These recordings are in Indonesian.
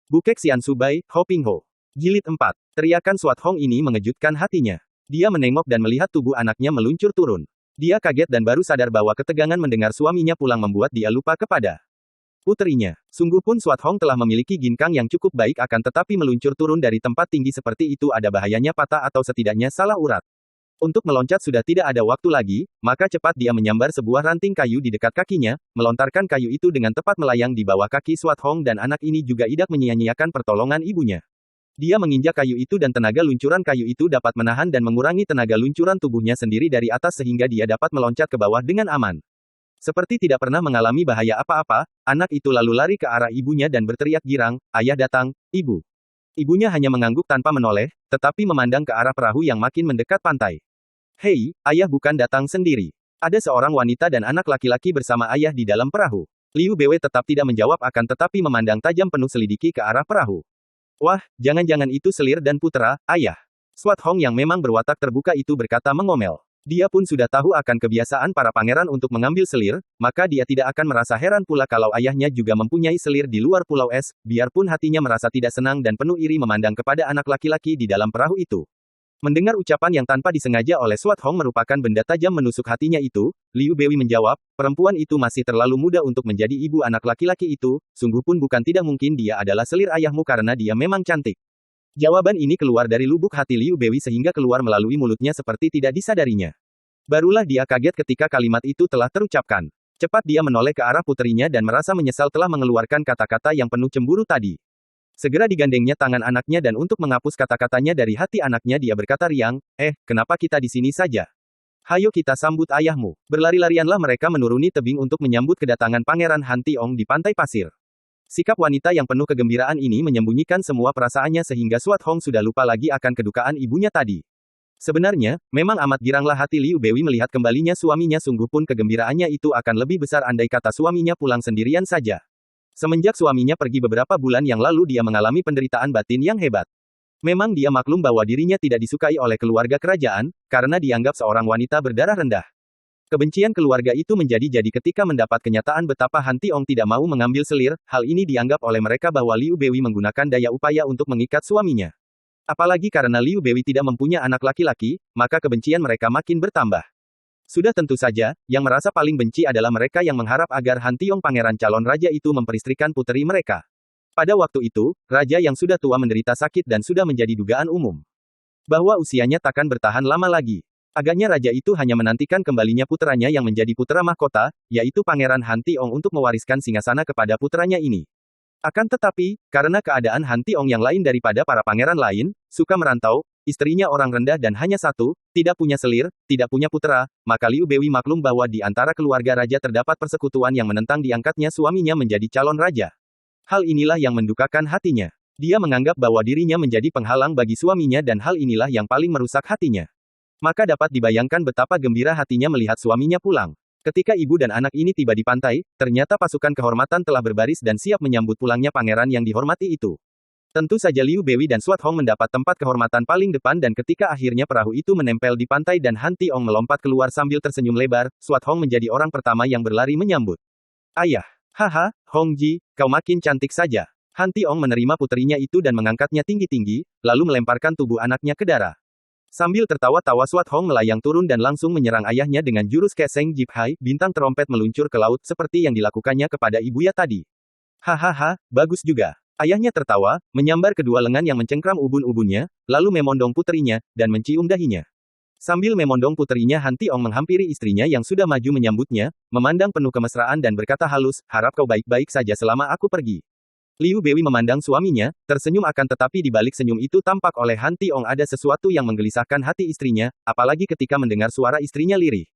Bukek Xian Subai, Ho Ping Ho. Jilid 4. Teriakan Suat Hong ini mengejutkan hatinya. Dia menengok dan melihat tubuh anaknya meluncur turun. Dia kaget dan baru sadar bahwa ketegangan mendengar suaminya pulang membuat dia lupa kepada puterinya. Sungguh pun Suat Hong telah memiliki ginkang yang cukup baik akan tetapi meluncur turun dari tempat tinggi seperti itu ada bahayanya patah atau setidaknya salah urat. Untuk meloncat sudah tidak ada waktu lagi, maka cepat dia menyambar sebuah ranting kayu di dekat kakinya, melontarkan kayu itu dengan tepat melayang di bawah kaki Suat Hong dan anak ini juga tidak menyia-nyiakan pertolongan ibunya. Dia menginjak kayu itu dan tenaga luncuran kayu itu dapat menahan dan mengurangi tenaga luncuran tubuhnya sendiri dari atas sehingga dia dapat meloncat ke bawah dengan aman. Seperti tidak pernah mengalami bahaya apa-apa, anak itu lalu lari ke arah ibunya dan berteriak girang, "Ayah datang, Ibu." Ibunya hanya mengangguk tanpa menoleh, tetapi memandang ke arah perahu yang makin mendekat pantai. "Hei, ayah bukan datang sendiri. Ada seorang wanita dan anak laki-laki bersama ayah di dalam perahu." Liu Beiwei tetap tidak menjawab akan tetapi memandang tajam penuh selidiki ke arah perahu. "Wah, jangan-jangan itu Selir dan Putera, ayah." Suat Hong yang memang berwatak terbuka itu berkata mengomel. Dia pun sudah tahu akan kebiasaan para pangeran untuk mengambil selir, maka dia tidak akan merasa heran pula kalau ayahnya juga mempunyai selir di luar pulau es, biarpun hatinya merasa tidak senang dan penuh iri memandang kepada anak laki-laki di dalam perahu itu. Mendengar ucapan yang tanpa disengaja oleh Suat Hong merupakan benda tajam menusuk hatinya itu, Liu Beiwei menjawab, perempuan itu masih terlalu muda untuk menjadi ibu anak laki-laki itu, sungguh pun bukan tidak mungkin dia adalah selir ayahmu karena dia memang cantik. Jawaban ini keluar dari lubuk hati Liu Beiwei sehingga keluar melalui mulutnya seperti tidak disadarinya. Barulah dia kaget ketika kalimat itu telah terucapkan. Cepat dia menoleh ke arah puterinya dan merasa menyesal telah mengeluarkan kata-kata yang penuh cemburu tadi. Segera digandengnya tangan anaknya dan untuk menghapus kata-katanya dari hati anaknya dia berkata riang, kenapa kita di sini saja? Hayo kita sambut ayahmu." Berlari-larianlah mereka menuruni tebing untuk menyambut kedatangan Pangeran Han Tiong di pantai pasir. Sikap wanita yang penuh kegembiraan ini menyembunyikan semua perasaannya sehingga Suat Hong sudah lupa lagi akan kedukaan ibunya tadi. Sebenarnya, memang amat giranglah hati Liu Beiwei melihat kembalinya suaminya sungguh pun kegembiraannya itu akan lebih besar andai kata suaminya pulang sendirian saja. Semenjak suaminya pergi beberapa bulan yang lalu dia mengalami penderitaan batin yang hebat. Memang dia maklum bahwa dirinya tidak disukai oleh keluarga kerajaan, karena dianggap seorang wanita berdarah rendah. Kebencian keluarga itu menjadi-jadi ketika mendapat kenyataan betapa Han Tiong tidak mau mengambil selir, hal ini dianggap oleh mereka bahwa Liu Beiwei menggunakan daya upaya untuk mengikat suaminya. Apalagi karena Liu Beiwei tidak mempunyai anak laki-laki, maka kebencian mereka makin bertambah. Sudah tentu saja, yang merasa paling benci adalah mereka yang mengharap agar Han Tiong pangeran calon raja itu memperistrikan puteri mereka. Pada waktu itu, raja yang sudah tua menderita sakit dan sudah menjadi dugaan umum bahwa usianya takkan bertahan lama lagi. Agaknya raja itu hanya menantikan kembalinya puteranya yang menjadi putera mahkota, yaitu Pangeran Han Tiong untuk mewariskan singgasana kepada puteranya ini. Akan tetapi, karena keadaan Han Tiong yang lain daripada para pangeran lain, suka merantau, istrinya orang rendah dan hanya satu, tidak punya selir, tidak punya putera, maka Liu Beiwei maklum bahwa di antara keluarga raja terdapat persekutuan yang menentang diangkatnya suaminya menjadi calon raja. Hal inilah yang mendukakan hatinya. Dia menganggap bahwa dirinya menjadi penghalang bagi suaminya dan hal inilah yang paling merusak hatinya. Maka dapat dibayangkan betapa gembira hatinya melihat suaminya pulang. Ketika ibu dan anak ini tiba di pantai, ternyata pasukan kehormatan telah berbaris dan siap menyambut pulangnya pangeran yang dihormati itu. Tentu saja Liu Beiwei dan Suat Hong mendapat tempat kehormatan paling depan dan ketika akhirnya perahu itu menempel di pantai dan Han Tiong melompat keluar sambil tersenyum lebar, Suat Hong menjadi orang pertama yang berlari menyambut. "Ayah, haha, Hong Ji, kau makin cantik saja." Han Tiong menerima puterinya itu dan mengangkatnya tinggi-tinggi, lalu melemparkan tubuh anaknya ke darah. Sambil tertawa-tawa Suat Hong melayang turun dan langsung menyerang ayahnya dengan jurus Keseng Jip Hai, bintang terompet meluncur ke laut seperti yang dilakukannya kepada ibunya tadi. "Hahaha, bagus juga." Ayahnya tertawa, menyambar kedua lengan yang mencengkram ubun-ubunnya, lalu memondong puterinya, dan mencium dahinya. Sambil memondong puterinya Han Tiong menghampiri istrinya yang sudah maju menyambutnya, memandang penuh kemesraan dan berkata halus, "Harap kau baik-baik saja selama aku pergi." Liu Beiwei memandang suaminya, tersenyum akan tetapi di balik senyum itu tampak oleh Han Tiong ada sesuatu yang menggelisahkan hati istrinya, apalagi ketika mendengar suara istrinya lirih.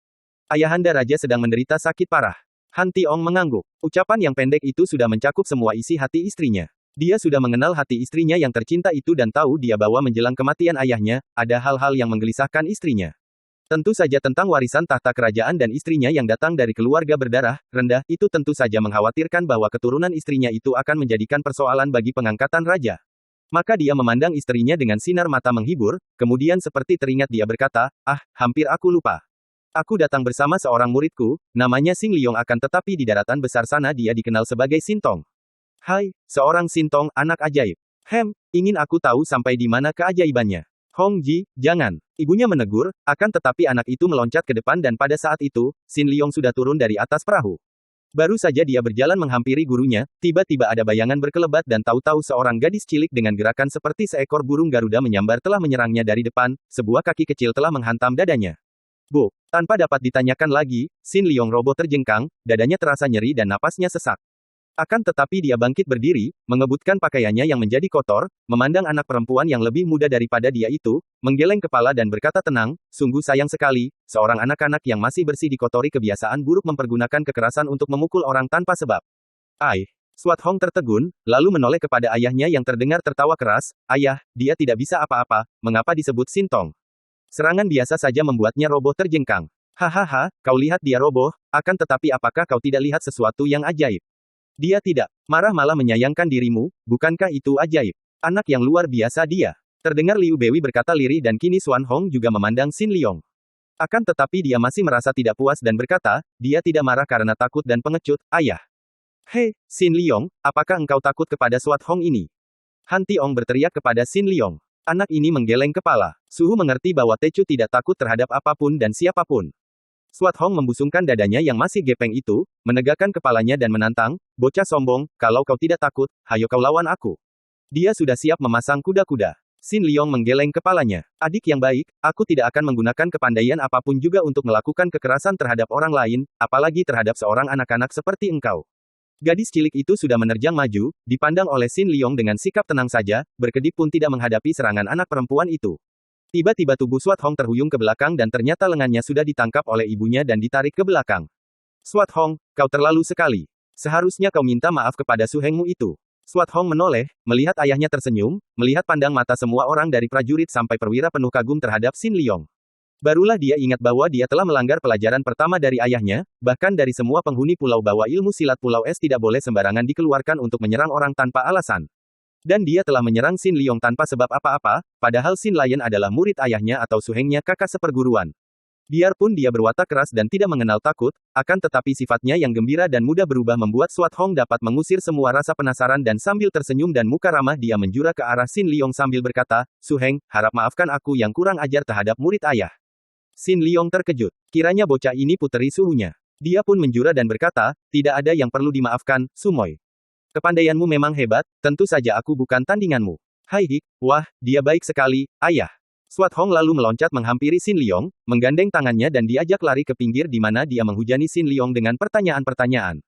"Ayahanda raja sedang menderita sakit parah." Han Tiong mengangguk. Ucapan yang pendek itu sudah mencakup semua isi hati istrinya. Dia sudah mengenal hati istrinya yang tercinta itu dan tahu dia bahwa menjelang kematian ayahnya, ada hal-hal yang menggelisahkan istrinya. Tentu saja tentang warisan tahta kerajaan dan istrinya yang datang dari keluarga berdarah rendah, itu tentu saja mengkhawatirkan bahwa keturunan istrinya itu akan menjadikan persoalan bagi pengangkatan raja. Maka dia memandang istrinya dengan sinar mata menghibur, kemudian seperti teringat dia berkata, hampir aku lupa. Aku datang bersama seorang muridku, namanya Xing Liong akan tetapi di daratan besar sana dia dikenal sebagai Sintong. Hai, seorang Sintong, anak ajaib. Ingin aku tahu sampai di mana keajaibannya. Hong Ji, jangan. Ibunya menegur, akan tetapi anak itu meloncat ke depan dan pada saat itu, Xin Liong sudah turun dari atas perahu. Baru saja dia berjalan menghampiri gurunya, tiba-tiba ada bayangan berkelebat dan tahu-tahu seorang gadis cilik dengan gerakan seperti seekor burung Garuda menyambar telah menyerangnya dari depan, sebuah kaki kecil telah menghantam dadanya. Tanpa dapat ditanyakan lagi, Xin Liong roboh terjengkang, dadanya terasa nyeri dan napasnya sesak. Akan tetapi dia bangkit berdiri, mengebutkan pakaiannya yang menjadi kotor, memandang anak perempuan yang lebih muda daripada dia itu, menggeleng kepala dan berkata tenang, sungguh sayang sekali, seorang anak-anak yang masih bersih dikotori kebiasaan buruk mempergunakan kekerasan untuk memukul orang tanpa sebab. Swat Hong tertegun, lalu menoleh kepada ayahnya yang terdengar tertawa keras, ayah, dia tidak bisa apa-apa, mengapa disebut Sintong? Serangan biasa saja membuatnya roboh terjengkang. Hahaha, kau lihat dia roboh, akan tetapi apakah kau tidak lihat sesuatu yang ajaib? Dia tidak marah malah menyayangkan dirimu, bukankah itu ajaib? Anak yang luar biasa dia. Terdengar Liu Bewi berkata lirih dan kini Xuan Hong juga memandang Xin Liong. Akan tetapi dia masih merasa tidak puas dan berkata, dia tidak marah karena takut dan pengecut, ayah. Hei, Xin Liong, apakah engkau takut kepada Xuan Hong ini? Han Tiong berteriak kepada Xin Liong. Anak ini menggeleng kepala. Suhu mengerti bahwa Tecu tidak takut terhadap apapun dan siapapun. Swat Hong membusungkan dadanya yang masih gepeng itu, menegakkan kepalanya dan menantang, bocah sombong, kalau kau tidak takut, hayo kau lawan aku. Dia sudah siap memasang kuda-kuda. Xin Liong menggeleng kepalanya. Adik yang baik, aku tidak akan menggunakan kepandaian apapun juga untuk melakukan kekerasan terhadap orang lain, apalagi terhadap seorang anak-anak seperti engkau. Gadis cilik itu sudah menerjang maju, dipandang oleh Xin Liong dengan sikap tenang saja, berkedip pun tidak menghadapi serangan anak perempuan itu. Tiba-tiba tubuh Swat Hong terhuyung ke belakang dan ternyata lengannya sudah ditangkap oleh ibunya dan ditarik ke belakang. Swat Hong, kau terlalu sekali. Seharusnya kau minta maaf kepada suhengmu itu. Swat Hong menoleh, melihat ayahnya tersenyum, melihat pandang mata semua orang dari prajurit sampai perwira penuh kagum terhadap Xin Liong. Barulah dia ingat bahwa dia telah melanggar pelajaran pertama dari ayahnya, bahkan dari semua penghuni pulau bahwa ilmu silat Pulau Es tidak boleh sembarangan dikeluarkan untuk menyerang orang tanpa alasan. Dan dia telah menyerang Xin Liong tanpa sebab apa-apa, padahal Xin Lion adalah murid ayahnya atau suhengnya kakak seperguruan. Biarpun dia berwatak keras dan tidak mengenal takut, akan tetapi sifatnya yang gembira dan mudah berubah membuat Swat Hong dapat mengusir semua rasa penasaran dan sambil tersenyum dan muka ramah dia menjura ke arah Xin Liong sambil berkata, Suheng, harap maafkan aku yang kurang ajar terhadap murid ayah. Xin Liong terkejut. Kiranya bocah ini puteri suhunya. Dia pun menjura dan berkata, tidak ada yang perlu dimaafkan, Sumoy. Kepandaianmu memang hebat, tentu saja aku bukan tandinganmu. Hai Hik, wah, dia baik sekali, ayah. Swat Hong lalu meloncat menghampiri Xin Liong, menggandeng tangannya dan diajak lari ke pinggir di mana dia menghujani Xin Liong dengan pertanyaan-pertanyaan.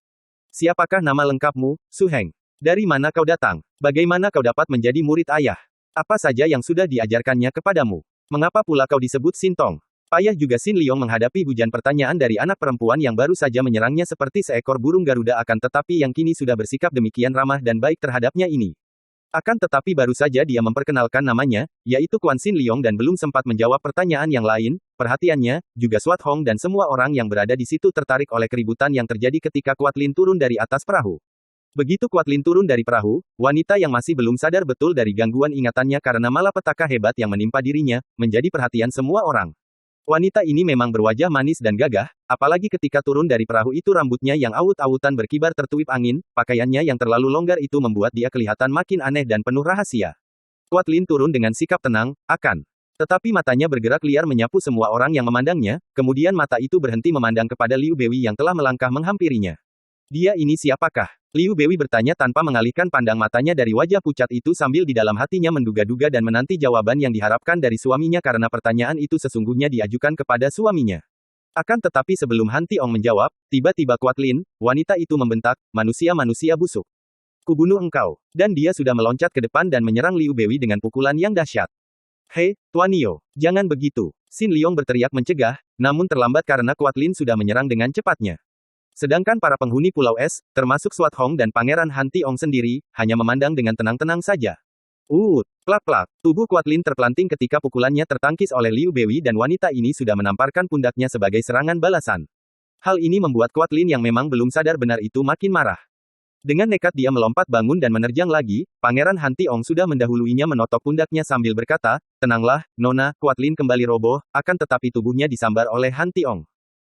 Siapakah nama lengkapmu, Suheng? Dari mana kau datang? Bagaimana kau dapat menjadi murid ayah? Apa saja yang sudah diajarkannya kepadamu? Mengapa pula kau disebut Sintong? Payah juga Xin Liong menghadapi hujan pertanyaan dari anak perempuan yang baru saja menyerangnya seperti seekor burung Garuda akan tetapi yang kini sudah bersikap demikian ramah dan baik terhadapnya ini. Akan tetapi baru saja dia memperkenalkan namanya, yaitu Quan Xin Liong dan belum sempat menjawab pertanyaan yang lain, perhatiannya, juga Swat Hong dan semua orang yang berada di situ tertarik oleh keributan yang terjadi ketika Kuat Lin turun dari atas perahu. Begitu Kuat Lin turun dari perahu, wanita yang masih belum sadar betul dari gangguan ingatannya karena malapetaka hebat yang menimpa dirinya, menjadi perhatian semua orang. Wanita ini memang berwajah manis dan gagah, apalagi ketika turun dari perahu itu rambutnya yang awut-awutan berkibar tertuip angin, pakaiannya yang terlalu longgar itu membuat dia kelihatan makin aneh dan penuh rahasia. Kuat Lin turun dengan sikap tenang, tetapi matanya bergerak liar menyapu semua orang yang memandangnya, kemudian mata itu berhenti memandang kepada Liu Bewi yang telah melangkah menghampirinya. Dia ini siapakah? Liu Bewi bertanya tanpa mengalihkan pandang matanya dari wajah pucat itu sambil di dalam hatinya menduga-duga dan menanti jawaban yang diharapkan dari suaminya karena pertanyaan itu sesungguhnya diajukan kepada suaminya. Akan tetapi sebelum Han Tiong menjawab, tiba-tiba Kuat Lin, wanita itu membentak, manusia-manusia busuk. Kubunuh engkau. Dan dia sudah meloncat ke depan dan menyerang Liu Bewi dengan pukulan yang dahsyat. Hei, Tuan Nio, jangan begitu. Xin Liong berteriak mencegah, namun terlambat karena Kuat Lin sudah menyerang dengan cepatnya. Sedangkan para penghuni Pulau Es, termasuk Swat Hong dan Pangeran Han Tiong sendiri, hanya memandang dengan tenang-tenang saja. Plak-plak, tubuh Kuat Lin terpelanting ketika pukulannya tertangkis oleh Liu Bewi dan wanita ini sudah menamparkan pundaknya sebagai serangan balasan. Hal ini membuat Kuat Lin yang memang belum sadar benar itu makin marah. Dengan nekat dia melompat bangun dan menerjang lagi, Pangeran Han Tiong sudah mendahuluinya menotok pundaknya sambil berkata, tenanglah, Nona, Kuat Lin kembali roboh, akan tetapi tubuhnya disambar oleh Han Tiong.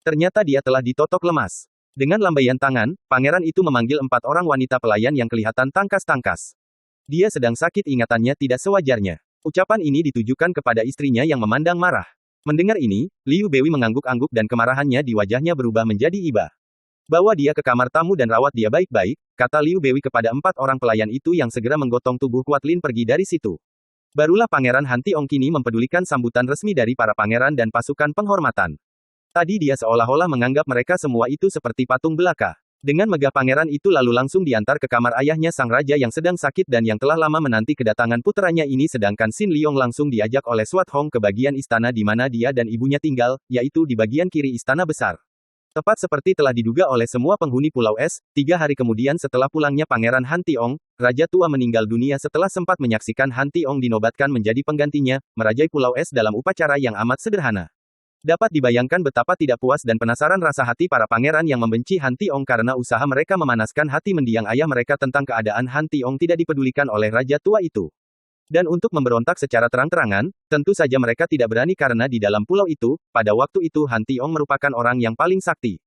Ternyata dia telah ditotok lemas. Dengan lambaian tangan, pangeran itu memanggil 4 orang wanita pelayan yang kelihatan tangkas-tangkas. Dia sedang sakit, ingatannya tidak sewajarnya. Ucapan ini ditujukan kepada istrinya yang memandang marah. Mendengar ini, Liu Bewi mengangguk-angguk dan kemarahannya di wajahnya berubah menjadi iba. Bawa dia ke kamar tamu dan rawat dia baik-baik, kata Liu Bewi kepada 4 orang pelayan itu yang segera menggotong tubuh Kuat Lin pergi dari situ. Barulah Pangeran Han Tiong kini mempedulikan sambutan resmi dari para pangeran dan pasukan penghormatan. Tadi dia seolah-olah menganggap mereka semua itu seperti patung belaka. Dengan megah pangeran itu lalu langsung diantar ke kamar ayahnya sang raja yang sedang sakit dan yang telah lama menanti kedatangan puteranya ini, sedangkan Xin Liong langsung diajak oleh Swat Hong ke bagian istana di mana dia dan ibunya tinggal, yaitu di bagian kiri istana besar. Tepat seperti telah diduga oleh semua penghuni Pulau Es, 3 hari kemudian setelah pulangnya Pangeran Han Tiong, Raja tua meninggal dunia setelah sempat menyaksikan Han Tiong dinobatkan menjadi penggantinya, merajai Pulau Es dalam upacara yang amat sederhana. Dapat dibayangkan betapa tidak puas dan penasaran rasa hati para pangeran yang membenci Han Tiong karena usaha mereka memanaskan hati mendiang ayah mereka tentang keadaan Han Tiong tidak dipedulikan oleh raja tua itu. Dan untuk memberontak secara terang-terangan, tentu saja mereka tidak berani karena di dalam pulau itu, pada waktu itu Han Tiong merupakan orang yang paling sakti.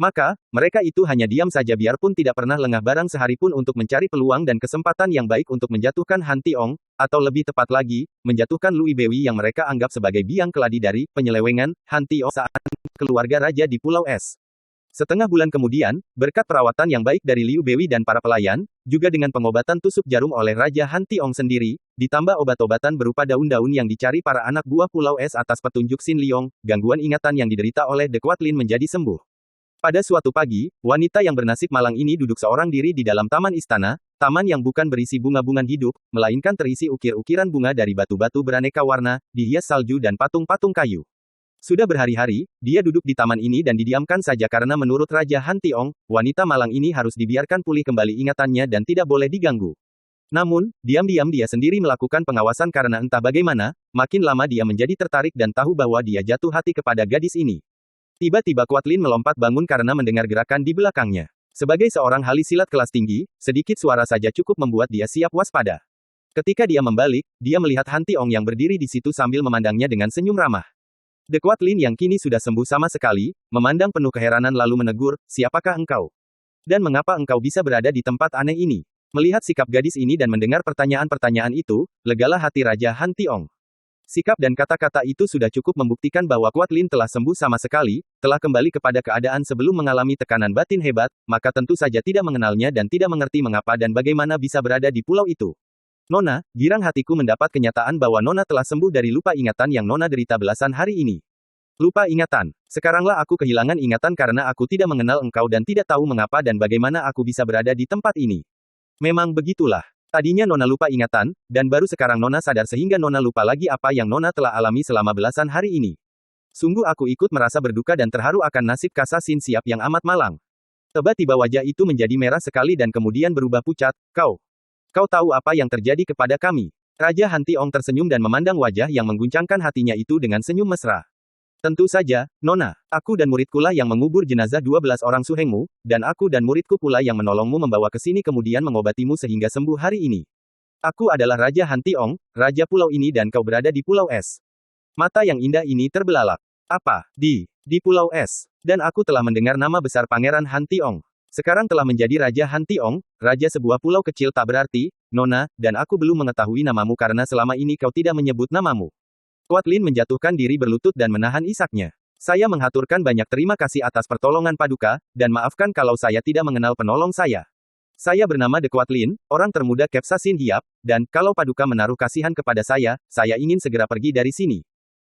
Maka, mereka itu hanya diam saja biarpun tidak pernah lengah barang sehari pun untuk mencari peluang dan kesempatan yang baik untuk menjatuhkan Han Tiong, atau lebih tepat lagi, menjatuhkan Liu Bewi yang mereka anggap sebagai biang keladi dari penyelewengan Han Tiong saat keluarga raja di Pulau Es. Setengah bulan kemudian, berkat perawatan yang baik dari Liu Bewi dan para pelayan, juga dengan pengobatan tusuk jarum oleh Raja Han Tiong sendiri, ditambah obat-obatan berupa daun-daun yang dicari para anak buah Pulau Es atas petunjuk Xin Liong, gangguan ingatan yang diderita oleh De Kuat Lin menjadi sembuh. Pada suatu pagi, wanita yang bernasib malang ini duduk seorang diri di dalam taman istana, taman yang bukan berisi bunga-bunga hidup, melainkan terisi ukir-ukiran bunga dari batu-batu beraneka warna, dihias salju dan patung-patung kayu. Sudah berhari-hari, dia duduk di taman ini dan didiamkan saja karena menurut Raja Han Tiong, wanita malang ini harus dibiarkan pulih kembali ingatannya dan tidak boleh diganggu. Namun, diam-diam dia sendiri melakukan pengawasan karena entah bagaimana, makin lama dia menjadi tertarik dan tahu bahwa dia jatuh hati kepada gadis ini. Tiba-tiba Kuat Lin melompat bangun karena mendengar gerakan di belakangnya. Sebagai seorang ahli silat kelas tinggi, sedikit suara saja cukup membuat dia siap waspada. Ketika dia membalik, dia melihat Han Tiong yang berdiri di situ sambil memandangnya dengan senyum ramah. De Kuat Lin yang kini sudah sembuh sama sekali, memandang penuh keheranan lalu menegur, "Siapakah engkau? Dan mengapa engkau bisa berada di tempat aneh ini?" Melihat sikap gadis ini dan mendengar pertanyaan-pertanyaan itu, legalah hati Raja Han Tiong. Sikap dan kata-kata itu sudah cukup membuktikan bahwa Kuat Lin telah sembuh sama sekali, telah kembali kepada keadaan sebelum mengalami tekanan batin hebat, maka tentu saja tidak mengenalnya dan tidak mengerti mengapa dan bagaimana bisa berada di pulau itu. "Nona, girang hatiku mendapat kenyataan bahwa Nona telah sembuh dari lupa ingatan yang Nona derita belasan hari ini." "Lupa ingatan. Sekaranglah aku kehilangan ingatan karena aku tidak mengenal engkau dan tidak tahu mengapa dan bagaimana aku bisa berada di tempat ini." "Memang begitulah. Tadinya Nona lupa ingatan, dan baru sekarang Nona sadar sehingga Nona lupa lagi apa yang Nona telah alami selama belasan hari ini. Sungguh aku ikut merasa berduka dan terharu akan nasib Kasa Sin Siap yang amat malang." Tiba-tiba wajah itu menjadi merah sekali dan kemudian berubah pucat. Kau tahu apa yang terjadi kepada kami?" Raja Han Tiong tersenyum dan memandang wajah yang mengguncangkan hatinya itu dengan senyum mesra. "Tentu saja, Nona. Aku dan muridkulah yang mengubur jenazah 12 orang suhengmu, dan aku dan muridku pula yang menolongmu membawa ke sini kemudian mengobatimu sehingga sembuh hari ini. Aku adalah Raja Han Tiong, Raja Pulau ini dan kau berada di Pulau Es." Mata yang indah ini terbelalak. "Apa? Di Pulau Es? Dan aku telah mendengar nama besar Pangeran Han Tiong. Sekarang telah menjadi Raja Han Tiong, Raja sebuah pulau kecil tak berarti, Nona, dan aku belum mengetahui namamu karena selama ini kau tidak menyebut namamu." Kuat Lin menjatuhkan diri berlutut dan menahan isaknya. "Saya menghaturkan banyak terima kasih atas pertolongan Paduka, dan maafkan kalau saya tidak mengenal penolong saya. Saya bernama De Kuat Lin, orang termuda Kepsa Sin Hiap, dan kalau Paduka menaruh kasihan kepada saya ingin segera pergi dari sini.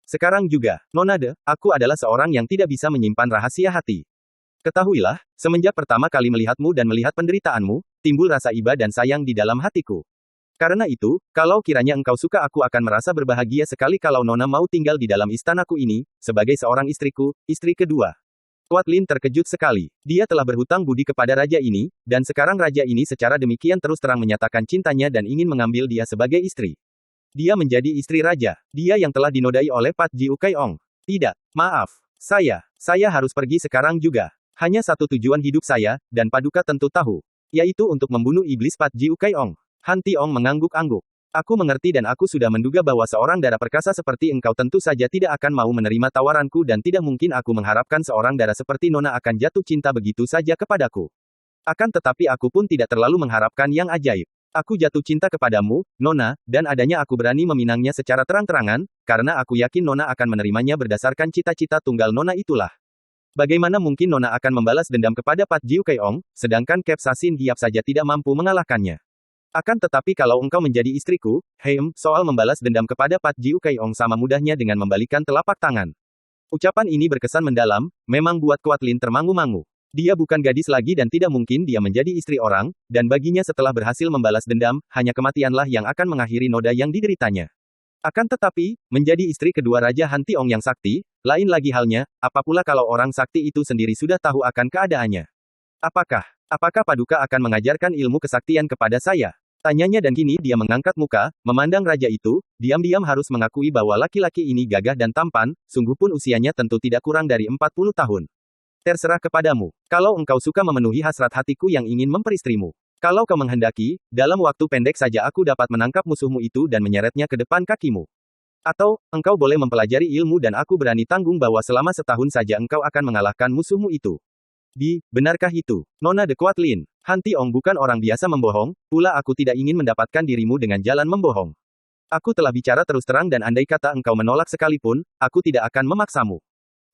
Sekarang juga, Nona De, aku adalah seorang yang tidak bisa menyimpan rahasia hati. Ketahuilah, semenjak pertama kali melihatmu dan melihat penderitaanmu, timbul rasa iba dan sayang di dalam hatiku. Karena itu, kalau kiranya engkau suka aku akan merasa berbahagia sekali kalau Nona mau tinggal di dalam istanaku ini, sebagai seorang istriku, istri kedua." Kuat Lin terkejut sekali. Dia telah berhutang budi kepada raja ini, dan sekarang raja ini secara demikian terus terang menyatakan cintanya dan ingin mengambil dia sebagai istri. Dia menjadi istri raja. Dia yang telah dinodai oleh Pat Jiu Kai Ong. "Tidak, maaf. Saya harus pergi sekarang juga. Hanya satu tujuan hidup saya, dan Paduka tentu tahu. Yaitu untuk membunuh iblis Pat Jiu Kai Ong." Han Tiong mengangguk-angguk. Aku mengerti dan aku sudah menduga bahwa seorang dara perkasa seperti engkau tentu saja tidak akan mau menerima tawaranku dan tidak mungkin aku mengharapkan seorang dara seperti Nona akan jatuh cinta begitu saja kepadaku. Akan tetapi aku pun tidak terlalu mengharapkan yang ajaib. Aku jatuh cinta kepadamu, Nona, dan adanya aku berani meminangnya secara terang-terangan, karena aku yakin Nona akan menerimanya berdasarkan cita-cita tunggal Nona itulah. Bagaimana mungkin Nona akan membalas dendam kepada Pat Jiu Keong, sedangkan Kep Sasin Hiap saja tidak mampu mengalahkannya. Akan tetapi kalau engkau menjadi istriku, soal membalas dendam kepada Pat Jiu Keong sama mudahnya dengan membalikan telapak tangan. Ucapan ini berkesan mendalam, memang buat Quatlin termangu-mangu. Dia bukan gadis lagi dan tidak mungkin dia menjadi istri orang, dan baginya setelah berhasil membalas dendam, hanya kematianlah yang akan mengakhiri noda yang dideritanya. Akan tetapi, menjadi istri kedua Raja Han Tiong yang sakti, lain lagi halnya, apapula kalau orang sakti itu sendiri sudah tahu akan keadaannya. Apakah Paduka akan mengajarkan ilmu kesaktian kepada saya? Tanyanya dan kini dia mengangkat muka, memandang raja itu, diam-diam harus mengakui bahwa laki-laki ini gagah dan tampan, sungguh pun usianya tentu tidak kurang dari 40 tahun. Terserah kepadamu. Kalau engkau suka memenuhi hasrat hatiku yang ingin memperistrimu. Kalau kau menghendaki, dalam waktu pendek saja aku dapat menangkap musuhmu itu dan menyeretnya ke depan kakimu. Atau, engkau boleh mempelajari ilmu dan aku berani tanggung bahwa selama setahun saja engkau akan mengalahkan musuhmu itu. Benarkah itu? Nona de Quatlin, Han Tiong bukan orang biasa membohong, pula aku tidak ingin mendapatkan dirimu dengan jalan membohong. Aku telah bicara terus terang dan andai kata engkau menolak sekalipun, aku tidak akan memaksamu.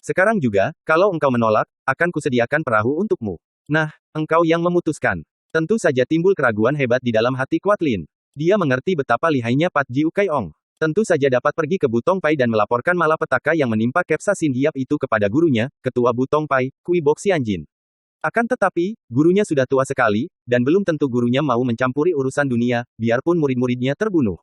Sekarang juga, kalau engkau menolak, akan kusediakan perahu untukmu. Nah, engkau yang memutuskan. Tentu saja timbul keraguan hebat di dalam hati Quatlin. Dia mengerti betapa lihainya Pat Jiu Keong. Tentu saja dapat pergi ke Butong Pai dan melaporkan malapetaka yang menimpa Kep Sasin Hiap itu kepada gurunya, Ketua Butong Pai, Kui Bok Xianjin. Akan tetapi, gurunya sudah tua sekali, dan belum tentu gurunya mau mencampuri urusan dunia, biarpun murid-muridnya terbunuh.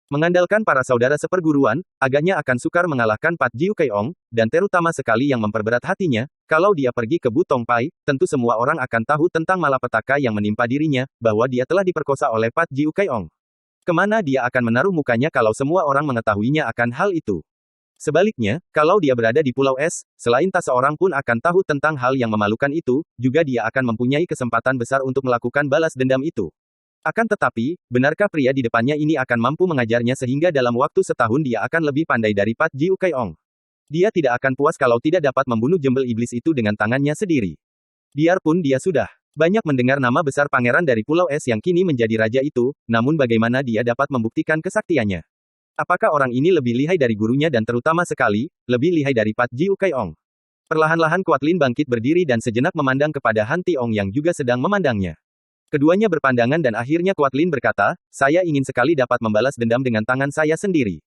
Mengandalkan para saudara seperguruan, agaknya akan sukar mengalahkan Pat Jiu Keong, dan terutama sekali yang memperberat hatinya, kalau dia pergi ke Butong Pai, tentu semua orang akan tahu tentang malapetaka yang menimpa dirinya, bahwa dia telah diperkosa oleh Pat Jiu Keong. Kemana dia akan menaruh mukanya kalau semua orang mengetahuinya akan hal itu? Sebaliknya, kalau dia berada di Pulau Es, selain tak seorang pun akan tahu tentang hal yang memalukan itu, juga dia akan mempunyai kesempatan besar untuk melakukan balas dendam itu. Akan tetapi, benarkah pria di depannya ini akan mampu mengajarnya sehingga dalam waktu setahun dia akan lebih pandai dari Pat Jiu Keong? Dia tidak akan puas kalau tidak dapat membunuh jembel iblis itu dengan tangannya sendiri. Biarpun dia sudah banyak mendengar nama besar pangeran dari Pulau Es yang kini menjadi raja itu, namun bagaimana dia dapat membuktikan kesaktiannya? Apakah orang ini lebih lihai dari gurunya dan terutama sekali, lebih lihai dari Pat Jiu Keong? Perlahan-lahan Quatlin bangkit berdiri dan sejenak memandang kepada Han Tiong yang juga sedang memandangnya. Keduanya berpandangan dan akhirnya Quatlin berkata, saya ingin sekali dapat membalas dendam dengan tangan saya sendiri.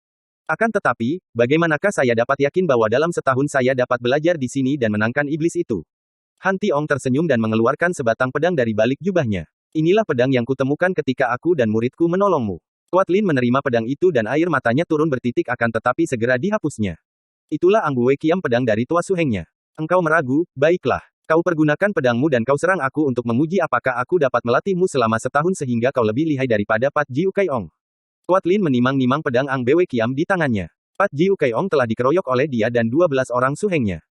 Akan tetapi, bagaimanakah saya dapat yakin bahwa dalam setahun saya dapat belajar di sini dan menangkan iblis itu? Han Tiong tersenyum dan mengeluarkan sebatang pedang dari balik jubahnya. Inilah pedang yang kutemukan ketika aku dan muridku menolongmu. Quatlin menerima pedang itu dan air matanya turun bertitik akan tetapi segera dihapusnya. Itulah Angbu Wei Kiam pedang dari tua suhengnya. Engkau meragu, baiklah. Kau pergunakan pedangmu dan kau serang aku untuk menguji apakah aku dapat melatihmu selama setahun sehingga kau lebih lihai daripada Pat Jiu Keong. Quatlin menimang-nimang pedang Angbu Wei Kiam di tangannya. Pat Jiu Keong telah dikeroyok oleh dia dan 12 orang suhengnya.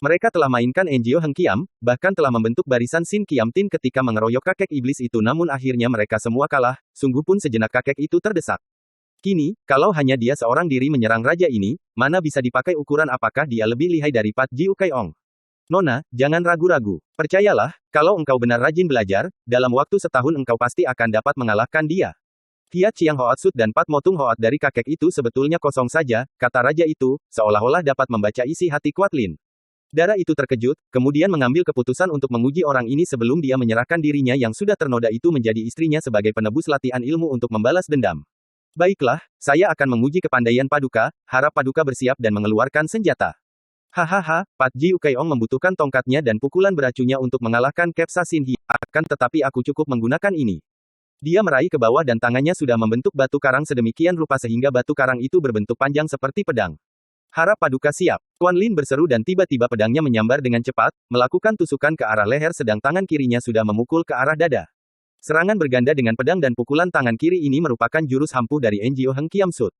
Mereka telah mainkan Enjio Heng Kiam, bahkan telah membentuk barisan Sin Kiam Tin ketika mengeroyok kakek iblis itu namun akhirnya mereka semua kalah, sungguh pun sejenak kakek itu terdesak. Kini, kalau hanya dia seorang diri menyerang raja ini, mana bisa dipakai ukuran apakah dia lebih lihai dari Pat Jiu Keong? Nona, jangan ragu-ragu. Percayalah, kalau engkau benar rajin belajar, dalam waktu setahun engkau pasti akan dapat mengalahkan dia. Hiat Chiang Hoat Sut dan Pat Motung Hoat dari kakek itu sebetulnya kosong saja, kata raja itu, seolah-olah dapat membaca isi hati Quatlin. Dara itu terkejut, kemudian mengambil keputusan untuk menguji orang ini sebelum dia menyerahkan dirinya yang sudah ternoda itu menjadi istrinya sebagai penebus latihan ilmu untuk membalas dendam. Baiklah, saya akan menguji kepandaian Paduka, harap Paduka bersiap dan mengeluarkan senjata. Hahaha, Pat Jiu Keong membutuhkan tongkatnya dan pukulan beracunya untuk mengalahkan Kep Sasin Hiap, akan tetapi aku cukup menggunakan ini. Dia meraih ke bawah dan tangannya sudah membentuk batu karang sedemikian rupa sehingga batu karang itu berbentuk panjang seperti pedang. Harap Paduka siap. Quatlin berseru dan tiba-tiba pedangnya menyambar dengan cepat, melakukan tusukan ke arah leher sedang tangan kirinya sudah memukul ke arah dada. Serangan berganda dengan pedang dan pukulan tangan kiri ini merupakan jurus ampuh dari Enjio Heng Kiam Sut.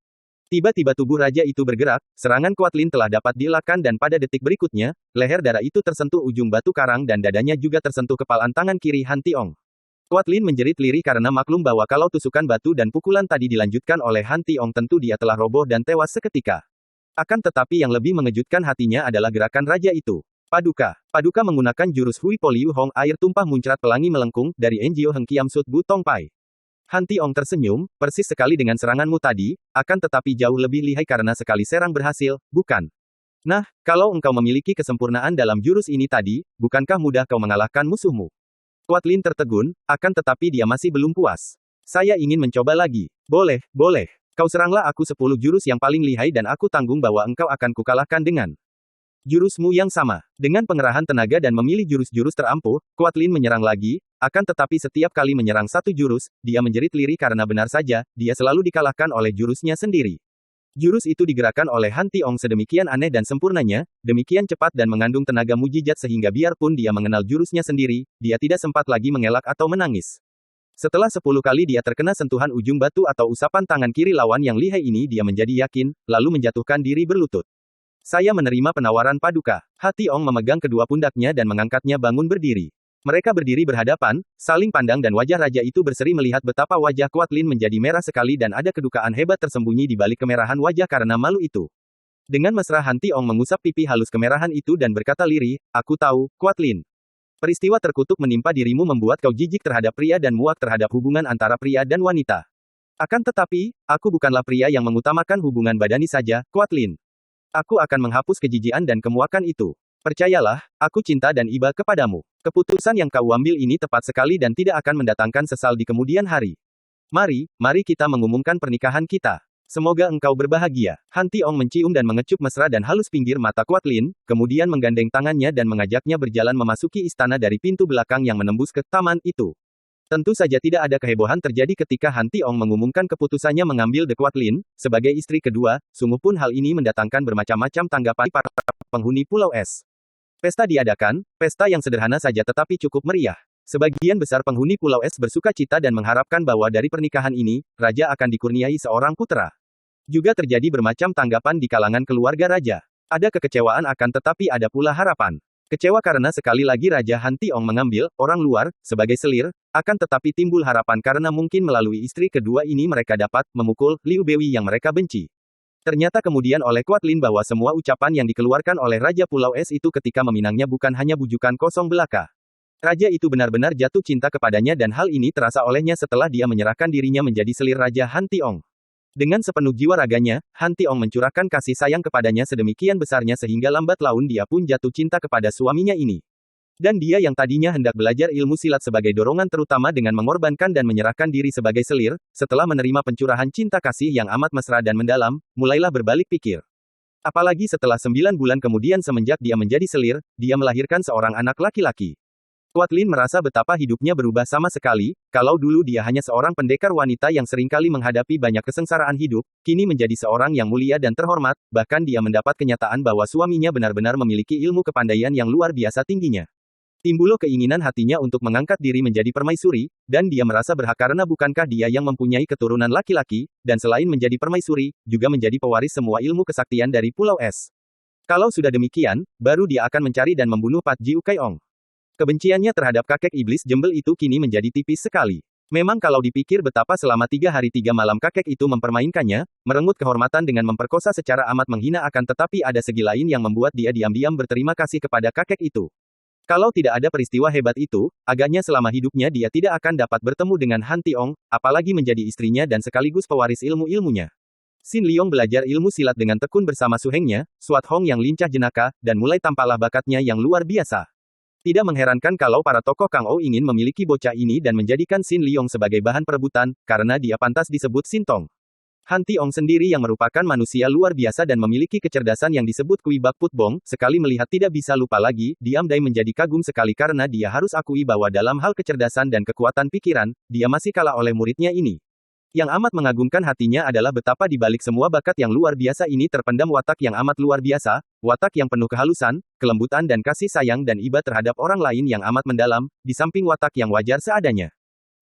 Tiba-tiba tubuh raja itu bergerak, serangan Quatlin telah dapat dielakkan dan pada detik berikutnya, leher dara itu tersentuh ujung batu karang dan dadanya juga tersentuh kepalan tangan kiri Han Tiong. Kuat Lin menjerit lirih karena maklum bahwa kalau tusukan batu dan pukulan tadi dilanjutkan oleh Han Tiong tentu dia telah roboh dan tewas seketika. Akan tetapi yang lebih mengejutkan hatinya adalah gerakan raja itu. Paduka. Paduka menggunakan jurus Hui Po Liu Hong, air tumpah muncrat pelangi melengkung dari Enjio Heng Kiam Sut Bu Tong Pai. Han Tiong tersenyum, persis sekali dengan seranganmu tadi, akan tetapi jauh lebih lihai karena sekali serang berhasil, bukan? Nah, kalau engkau memiliki kesempurnaan dalam jurus ini tadi, bukankah mudah kau mengalahkan musuhmu? Kuat Lin tertegun, akan tetapi dia masih belum puas. Saya ingin mencoba lagi. Boleh, boleh. Kau seranglah aku 10 jurus yang paling lihai dan aku tanggung bahwa engkau akan kukalahkan dengan jurusmu yang sama. Dengan pengerahan tenaga dan memilih jurus-jurus terampuh, Kuat Lin menyerang lagi, akan tetapi setiap kali menyerang satu jurus, dia menjerit lirih karena benar saja, dia selalu dikalahkan oleh jurusnya sendiri. Jurus itu digerakkan oleh Han Tiong sedemikian aneh dan sempurnanya, demikian cepat dan mengandung tenaga mujizat sehingga biarpun dia mengenal jurusnya sendiri, dia tidak sempat lagi mengelak atau menangis. Setelah 10 kali dia terkena sentuhan ujung batu atau usapan tangan kiri lawan yang lihai ini dia menjadi yakin, lalu menjatuhkan diri berlutut. Saya menerima penawaran Paduka. Han Tiong memegang kedua pundaknya dan mengangkatnya bangun berdiri. Mereka berdiri berhadapan, saling pandang dan wajah raja itu berseri melihat betapa wajah Kuat Lin menjadi merah sekali dan ada kedukaan hebat tersembunyi di balik kemerahan wajah karena malu itu. Dengan mesra Han Tiong mengusap pipi halus kemerahan itu dan berkata lirih, aku tahu, Kuat Lin. Peristiwa terkutuk menimpa dirimu membuat kau jijik terhadap pria dan muak terhadap hubungan antara pria dan wanita. Akan tetapi, aku bukanlah pria yang mengutamakan hubungan badani saja, Kuat Lin. Aku akan menghapus kejijian dan kemuakan itu. Percayalah, aku cinta dan iba kepadamu. Keputusan yang kau ambil ini tepat sekali dan tidak akan mendatangkan sesal di kemudian hari. Mari kita mengumumkan pernikahan kita. Semoga engkau berbahagia. Han Tiong mencium dan mengecup mesra dan halus pinggir mata Kuat Lin, kemudian menggandeng tangannya dan mengajaknya berjalan memasuki istana dari pintu belakang yang menembus ke taman itu. Tentu saja tidak ada kehebohan terjadi ketika Han Tiong mengumumkan keputusannya mengambil The Kuat Lin sebagai istri kedua, sungguh pun hal ini mendatangkan bermacam-macam tanggapan para penghuni Pulau Es. Pesta diadakan, pesta yang sederhana saja tetapi cukup meriah. Sebagian besar penghuni Pulau Es bersuka cita dan mengharapkan bahwa dari pernikahan ini, raja akan dikurniai seorang putra. Juga terjadi bermacam tanggapan di kalangan keluarga raja. Ada kekecewaan akan tetapi ada pula harapan. Kecewa karena sekali lagi Raja Han Tiong mengambil orang luar sebagai selir, akan tetapi timbul harapan karena mungkin melalui istri kedua ini mereka dapat memukul Liu Bewi yang mereka benci. Ternyata kemudian oleh Kuat Lin bahwa semua ucapan yang dikeluarkan oleh Raja Pulau Es itu ketika meminangnya bukan hanya bujukan kosong belaka. Raja itu benar-benar jatuh cinta kepadanya dan hal ini terasa olehnya setelah dia menyerahkan dirinya menjadi selir Raja Han Tiong. Dengan sepenuh jiwa raganya, Han Tiong mencurahkan kasih sayang kepadanya sedemikian besarnya sehingga lambat laun dia pun jatuh cinta kepada suaminya ini. Dan dia yang tadinya hendak belajar ilmu silat sebagai dorongan terutama dengan mengorbankan dan menyerahkan diri sebagai selir, setelah menerima pencurahan cinta kasih yang amat mesra dan mendalam, mulailah berbalik pikir. Apalagi setelah 9 bulan kemudian semenjak dia menjadi selir, dia melahirkan seorang anak laki-laki. Kuat Lin merasa betapa hidupnya berubah sama sekali, kalau dulu dia hanya seorang pendekar wanita yang seringkali menghadapi banyak kesengsaraan hidup, kini menjadi seorang yang mulia dan terhormat, bahkan dia mendapat kenyataan bahwa suaminya benar-benar memiliki ilmu kepandaian yang luar biasa tingginya. Timbul keinginan hatinya untuk mengangkat diri menjadi permaisuri, dan dia merasa berhak karena bukankah dia yang mempunyai keturunan laki-laki, dan selain menjadi permaisuri, juga menjadi pewaris semua ilmu kesaktian dari Pulau Es. Kalau sudah demikian, baru dia akan mencari dan membunuh Pat Jiu Kai Ong. Kebenciannya terhadap kakek iblis jembel itu kini menjadi tipis sekali. Memang kalau dipikir betapa selama 3 hari 3 malam kakek itu mempermainkannya, merenggut kehormatan dengan memperkosa secara amat menghina akan tetapi ada segi lain yang membuat dia diam-diam berterima kasih kepada kakek itu. Kalau tidak ada peristiwa hebat itu, agaknya selama hidupnya dia tidak akan dapat bertemu dengan Han Tiong, apalagi menjadi istrinya dan sekaligus pewaris ilmu-ilmunya. Xin Liong belajar ilmu silat dengan tekun bersama suhengnya, Suat Hong yang lincah jenaka, dan mulai tampaklah bakatnya yang luar biasa. Tidak mengherankan kalau para tokoh Kang Ou ingin memiliki bocah ini dan menjadikan Xin Liong sebagai bahan perebutan, karena dia pantas disebut Xin Tong. Han Tiong sendiri yang merupakan manusia luar biasa dan memiliki kecerdasan yang disebut Kui Bak Put Bong, sekali melihat tidak bisa lupa lagi, diam-dai menjadi kagum sekali karena dia harus akui bahwa dalam hal kecerdasan dan kekuatan pikiran, dia masih kalah oleh muridnya ini. Yang amat mengagumkan hatinya adalah betapa di balik semua bakat yang luar biasa ini terpendam watak yang amat luar biasa, watak yang penuh kehalusan, kelembutan dan kasih sayang dan iba terhadap orang lain yang amat mendalam, di samping watak yang wajar seadanya.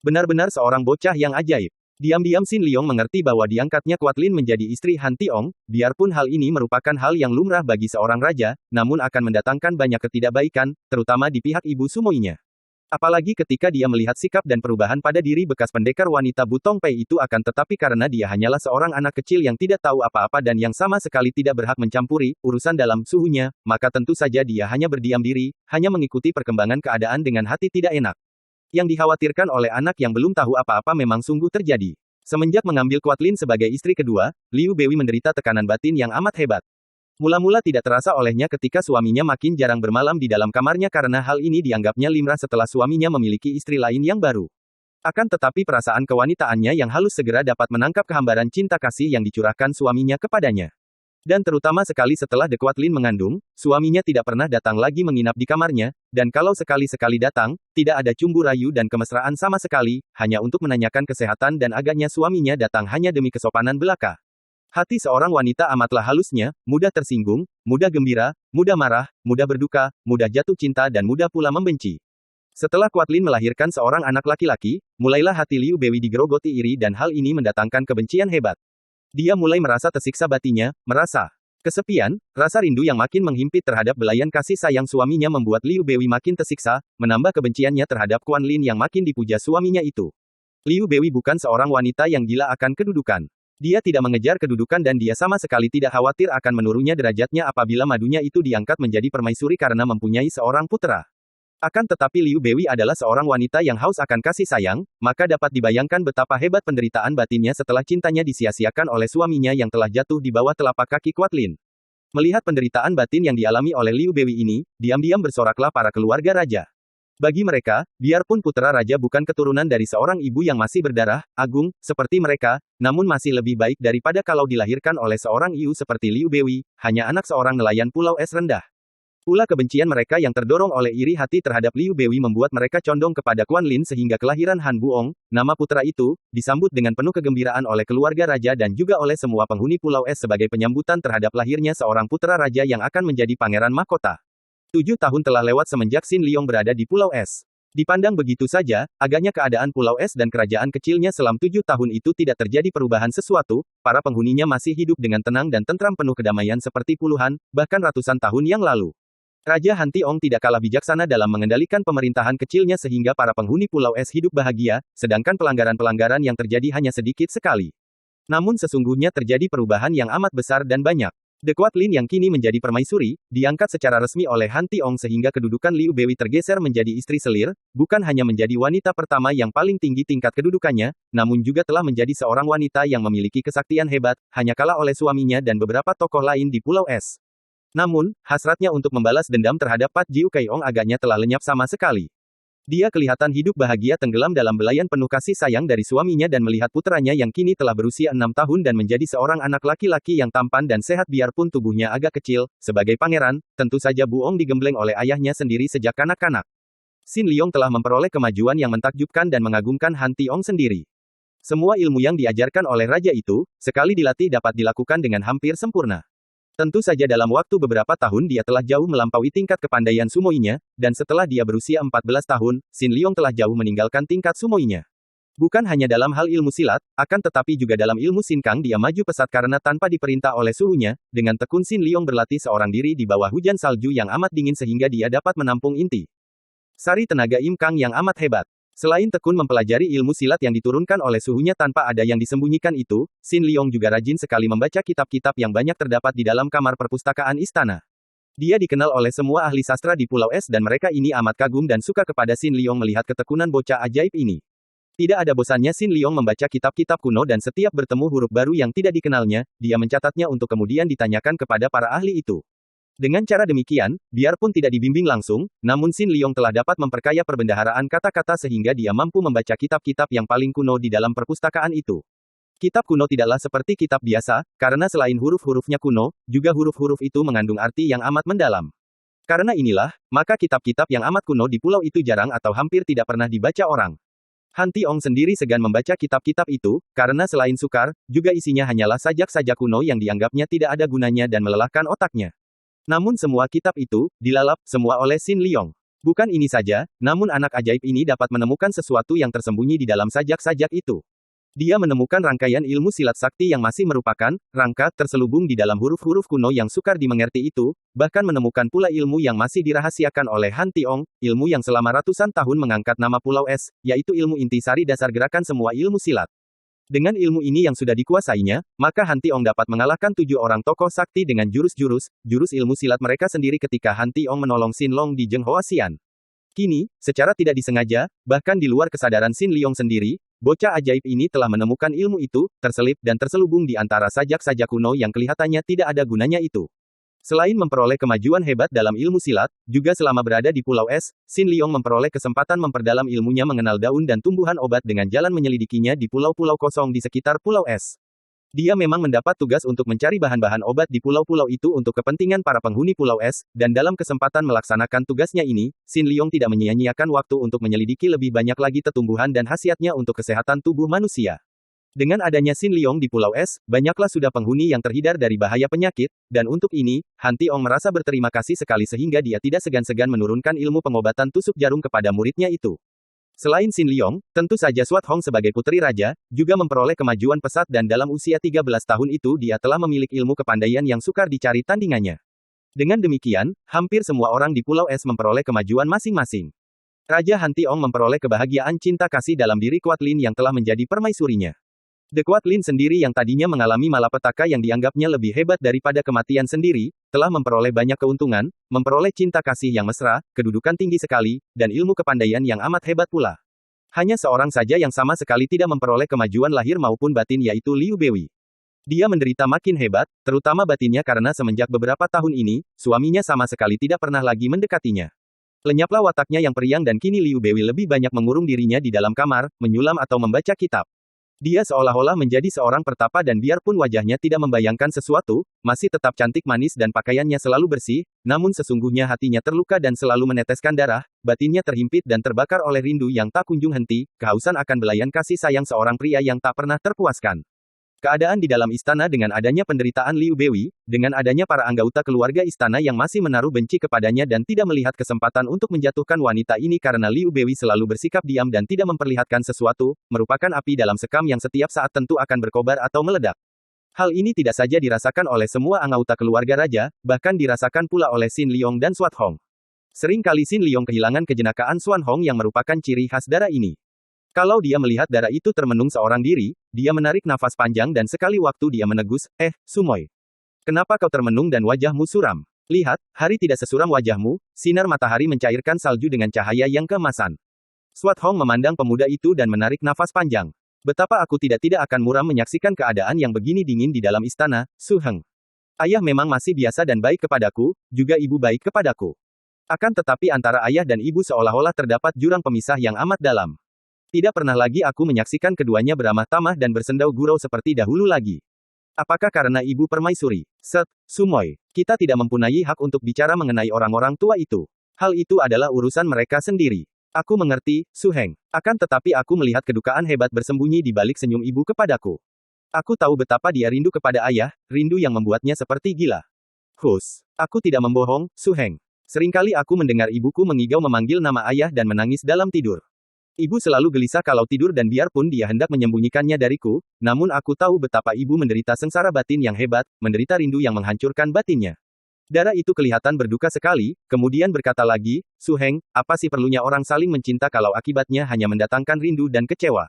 Benar-benar seorang bocah yang ajaib. Diam-diam Xin Liong mengerti bahwa diangkatnya Kuat Lin menjadi istri Han Tiong, biarpun hal ini merupakan hal yang lumrah bagi seorang raja, namun akan mendatangkan banyak ketidakbaikan, terutama di pihak ibu sumoinya. Apalagi ketika dia melihat sikap dan perubahan pada diri bekas pendekar wanita Butong Pei itu akan tetapi karena dia hanyalah seorang anak kecil yang tidak tahu apa-apa dan yang sama sekali tidak berhak mencampuri urusan dalam suhunya, maka tentu saja dia hanya berdiam diri, hanya mengikuti perkembangan keadaan dengan hati tidak enak. Yang dikhawatirkan oleh anak yang belum tahu apa-apa memang sungguh terjadi. Semenjak mengambil Quatlin sebagai istri kedua, Liu Bewi menderita tekanan batin yang amat hebat. Mula-mula tidak terasa olehnya ketika suaminya makin jarang bermalam di dalam kamarnya karena hal ini dianggapnya limrah setelah suaminya memiliki istri lain yang baru. Akan tetapi perasaan kewanitaannya yang halus segera dapat menangkap kehambaran cinta kasih yang dicurahkan suaminya kepadanya. Dan terutama sekali setelah De Quatlin mengandung, suaminya tidak pernah datang lagi menginap di kamarnya, dan kalau sekali-sekali datang, tidak ada cumbu rayu dan kemesraan sama sekali, hanya untuk menanyakan kesehatan dan agaknya suaminya datang hanya demi kesopanan belaka. Hati seorang wanita amatlah halusnya, mudah tersinggung, mudah gembira, mudah marah, mudah berduka, mudah jatuh cinta dan mudah pula membenci. Setelah Quatlin melahirkan seorang anak laki-laki, mulailah hati Liu Bewi digerogoti iri dan hal ini mendatangkan kebencian hebat. Dia mulai merasa tersiksa batinnya, merasa kesepian, rasa rindu yang makin menghimpit terhadap belayan kasih sayang suaminya membuat Liu Bewi makin tersiksa, menambah kebenciannya terhadap Quan Lin yang makin dipuja suaminya itu. Liu Bewi bukan seorang wanita yang gila akan kedudukan. Dia tidak mengejar kedudukan dan dia sama sekali tidak khawatir akan menurunnya derajatnya apabila madunya itu diangkat menjadi permaisuri karena mempunyai seorang putra. Akan tetapi Liu Bewi adalah seorang wanita yang haus akan kasih sayang, maka dapat dibayangkan betapa hebat penderitaan batinnya setelah cintanya disia-siakan oleh suaminya yang telah jatuh di bawah telapak kaki Quatlin. Melihat penderitaan batin yang dialami oleh Liu Bewi ini, diam-diam bersoraklah para keluarga raja. Bagi mereka, biarpun putra raja bukan keturunan dari seorang ibu yang masih berdarah agung seperti mereka, namun masih lebih baik daripada kalau dilahirkan oleh seorang iu seperti Liu Bewi, hanya anak seorang nelayan pulau es rendah. Pula kebencian mereka yang terdorong oleh iri hati terhadap Liu Bewi membuat mereka condong kepada Quan Lin sehingga kelahiran Han Buong, nama putra itu, disambut dengan penuh kegembiraan oleh keluarga raja dan juga oleh semua penghuni pulau es sebagai penyambutan terhadap lahirnya seorang putra raja yang akan menjadi pangeran mahkota. 7 tahun telah lewat semenjak Xin Liong berada di Pulau Es. Dipandang begitu saja, agaknya keadaan Pulau Es dan kerajaan kecilnya selama 7 tahun itu tidak terjadi perubahan sesuatu, para penghuninya masih hidup dengan tenang dan tentram penuh kedamaian seperti puluhan, bahkan ratusan tahun yang lalu. Raja Han Tiong tidak kalah bijaksana dalam mengendalikan pemerintahan kecilnya sehingga para penghuni Pulau Es hidup bahagia, sedangkan pelanggaran-pelanggaran yang terjadi hanya sedikit sekali. Namun sesungguhnya terjadi perubahan yang amat besar dan banyak. De Quatlin yang kini menjadi permaisuri, diangkat secara resmi oleh Han Tiong sehingga kedudukan Liu Bewi tergeser menjadi istri selir, bukan hanya menjadi wanita pertama yang paling tinggi tingkat kedudukannya, namun juga telah menjadi seorang wanita yang memiliki kesaktian hebat, hanya kalah oleh suaminya dan beberapa tokoh lain di Pulau Es. Namun, hasratnya untuk membalas dendam terhadap Pat Jiu Kaiong agaknya telah lenyap sama sekali. Dia kelihatan hidup bahagia tenggelam dalam belayan penuh kasih sayang dari suaminya dan melihat putranya yang kini telah berusia 6 tahun dan menjadi seorang anak laki-laki yang tampan dan sehat biarpun tubuhnya agak kecil. Sebagai pangeran, tentu saja Buong digembleng oleh ayahnya sendiri sejak kanak-kanak. Xin Liong telah memperoleh kemajuan yang mentakjubkan dan mengagumkan Han Tiong sendiri. Semua ilmu yang diajarkan oleh raja itu, sekali dilatih dapat dilakukan dengan hampir sempurna. Tentu saja dalam waktu beberapa tahun dia telah jauh melampaui tingkat kepandaian sumoinya, dan setelah dia berusia 14 tahun, Xin Liong telah jauh meninggalkan tingkat sumoinya. Bukan hanya dalam hal ilmu silat, akan tetapi juga dalam ilmu sinkang dia maju pesat karena tanpa diperintah oleh suhunya, dengan tekun Xin Liong berlatih seorang diri di bawah hujan salju yang amat dingin sehingga dia dapat menampung inti sari tenaga Im Kang yang amat hebat. Selain tekun mempelajari ilmu silat yang diturunkan oleh suhunya tanpa ada yang disembunyikan itu, Xin Liong juga rajin sekali membaca kitab-kitab yang banyak terdapat di dalam kamar perpustakaan istana. Dia dikenal oleh semua ahli sastra di Pulau Es dan mereka ini amat kagum dan suka kepada Xin Liong melihat ketekunan bocah ajaib ini. Tidak ada bosannya Xin Liong membaca kitab-kitab kuno dan setiap bertemu huruf baru yang tidak dikenalnya, dia mencatatnya untuk kemudian ditanyakan kepada para ahli itu. Dengan cara demikian, biarpun tidak dibimbing langsung, namun Xin Liong telah dapat memperkaya perbendaharaan kata-kata sehingga dia mampu membaca kitab-kitab yang paling kuno di dalam perpustakaan itu. Kitab kuno tidaklah seperti kitab biasa, karena selain huruf-hurufnya kuno, juga huruf-huruf itu mengandung arti yang amat mendalam. Karena inilah, maka kitab-kitab yang amat kuno di pulau itu jarang atau hampir tidak pernah dibaca orang. Han Tiong sendiri segan membaca kitab-kitab itu, karena selain sukar, juga isinya hanyalah sajak-sajak kuno yang dianggapnya tidak ada gunanya dan melelahkan otaknya. Namun semua kitab itu, dilalap, semua oleh Xin Liong. Bukan ini saja, namun anak ajaib ini dapat menemukan sesuatu yang tersembunyi di dalam sajak-sajak itu. Dia menemukan rangkaian ilmu silat sakti yang masih merupakan rangka terselubung di dalam huruf-huruf kuno yang sukar dimengerti itu, bahkan menemukan pula ilmu yang masih dirahasiakan oleh Han Tiong, ilmu yang selama ratusan tahun mengangkat nama Pulau Es, yaitu ilmu intisari dasar gerakan semua ilmu silat. Dengan ilmu ini yang sudah dikuasainya, maka Han Tiong dapat mengalahkan 7 orang tokoh sakti dengan jurus ilmu silat mereka sendiri ketika Han Tiong menolong Xin Long di Zheng Hoa Xian. Kini, secara tidak disengaja, bahkan di luar kesadaran Xin Liong sendiri, bocah ajaib ini telah menemukan ilmu itu, terselip dan terselubung di antara sajak-sajak kuno yang kelihatannya tidak ada gunanya itu. Selain memperoleh kemajuan hebat dalam ilmu silat, juga selama berada di Pulau Es, Xin Liong memperoleh kesempatan memperdalam ilmunya mengenal daun dan tumbuhan obat dengan jalan menyelidikinya di pulau-pulau kosong di sekitar Pulau Es. Dia memang mendapat tugas untuk mencari bahan-bahan obat di pulau-pulau itu untuk kepentingan para penghuni Pulau Es, dan dalam kesempatan melaksanakan tugasnya ini, Xin Liong tidak menyia-nyiakan waktu untuk menyelidiki lebih banyak lagi tetumbuhan dan khasiatnya untuk kesehatan tubuh manusia. Dengan adanya Xin Liong di Pulau Es, banyaklah sudah penghuni yang terhindar dari bahaya penyakit, dan untuk ini, Han Tiong merasa berterima kasih sekali sehingga dia tidak segan-segan menurunkan ilmu pengobatan tusuk jarum kepada muridnya itu. Selain Xin Liong, tentu saja Suat Hong sebagai putri raja, juga memperoleh kemajuan pesat dan dalam usia 13 tahun itu dia telah memiliki ilmu kepandaian yang sukar dicari tandingannya. Dengan demikian, hampir semua orang di Pulau Es memperoleh kemajuan masing-masing. Raja Han Tiong memperoleh kebahagiaan cinta kasih dalam diri Kuat Lin yang telah menjadi permaisurinya. The Kuat Lin sendiri yang tadinya mengalami malapetaka yang dianggapnya lebih hebat daripada kematian sendiri, telah memperoleh banyak keuntungan, memperoleh cinta kasih yang mesra, kedudukan tinggi sekali, dan ilmu kepandaian yang amat hebat pula. Hanya seorang saja yang sama sekali tidak memperoleh kemajuan lahir maupun batin yaitu Liu Bewi. Dia menderita makin hebat, terutama batinnya karena semenjak beberapa tahun ini, suaminya sama sekali tidak pernah lagi mendekatinya. Lenyaplah wataknya yang periang dan kini Liu Bewi lebih banyak mengurung dirinya di dalam kamar, menyulam atau membaca kitab. Dia seolah-olah menjadi seorang pertapa dan biarpun wajahnya tidak membayangkan sesuatu, masih tetap cantik manis dan pakaiannya selalu bersih, namun sesungguhnya hatinya terluka dan selalu meneteskan darah, batinnya terhimpit dan terbakar oleh rindu yang tak kunjung henti, kehausan akan belayan kasih sayang seorang pria yang tak pernah terpuaskan. Keadaan di dalam istana dengan adanya penderitaan Liu Bewi, dengan adanya para anggota keluarga istana yang masih menaruh benci kepadanya dan tidak melihat kesempatan untuk menjatuhkan wanita ini karena Liu Bewi selalu bersikap diam dan tidak memperlihatkan sesuatu, merupakan api dalam sekam yang setiap saat tentu akan berkobar atau meledak. Hal ini tidak saja dirasakan oleh semua anggota keluarga raja, bahkan dirasakan pula oleh Xin Liong dan Suat Hong. Sering kali Xin Liong kehilangan kejenakaan Suan Hong yang merupakan ciri khas darah ini. Kalau dia melihat darah itu termenung seorang diri, dia menarik nafas panjang dan sekali waktu dia menegus, Sumoy. Kenapa kau termenung dan wajahmu suram? Lihat, hari tidak sesuram wajahmu, sinar matahari mencairkan salju dengan cahaya yang keemasan. Suat Hong memandang pemuda itu dan menarik nafas panjang. Betapa aku tidak akan muram menyaksikan keadaan yang begini dingin di dalam istana, Su Heng. Ayah memang masih biasa dan baik kepadaku, juga ibu baik kepadaku. Akan tetapi antara ayah dan ibu seolah-olah terdapat jurang pemisah yang amat dalam. Tidak pernah lagi aku menyaksikan keduanya beramah tamah dan bersendau gurau seperti dahulu lagi. Apakah karena ibu permaisuri? Sumoy. Kita tidak mempunyai hak untuk bicara mengenai orang-orang tua itu. Hal itu adalah urusan mereka sendiri. Aku mengerti, Su Heng. Akan tetapi aku melihat kedukaan hebat bersembunyi di balik senyum ibu kepadaku. Aku tahu betapa dia rindu kepada ayah, rindu yang membuatnya seperti gila. Aku tidak membohong, Su Heng. Seringkali aku mendengar ibuku mengigau memanggil nama ayah dan menangis dalam tidur. Ibu selalu gelisah kalau tidur dan biarpun dia hendak menyembunyikannya dariku, namun aku tahu betapa ibu menderita sengsara batin yang hebat, menderita rindu yang menghancurkan batinnya. Darah itu kelihatan berduka sekali, kemudian berkata lagi, Su Heng, apa sih perlunya orang saling mencinta kalau akibatnya hanya mendatangkan rindu dan kecewa?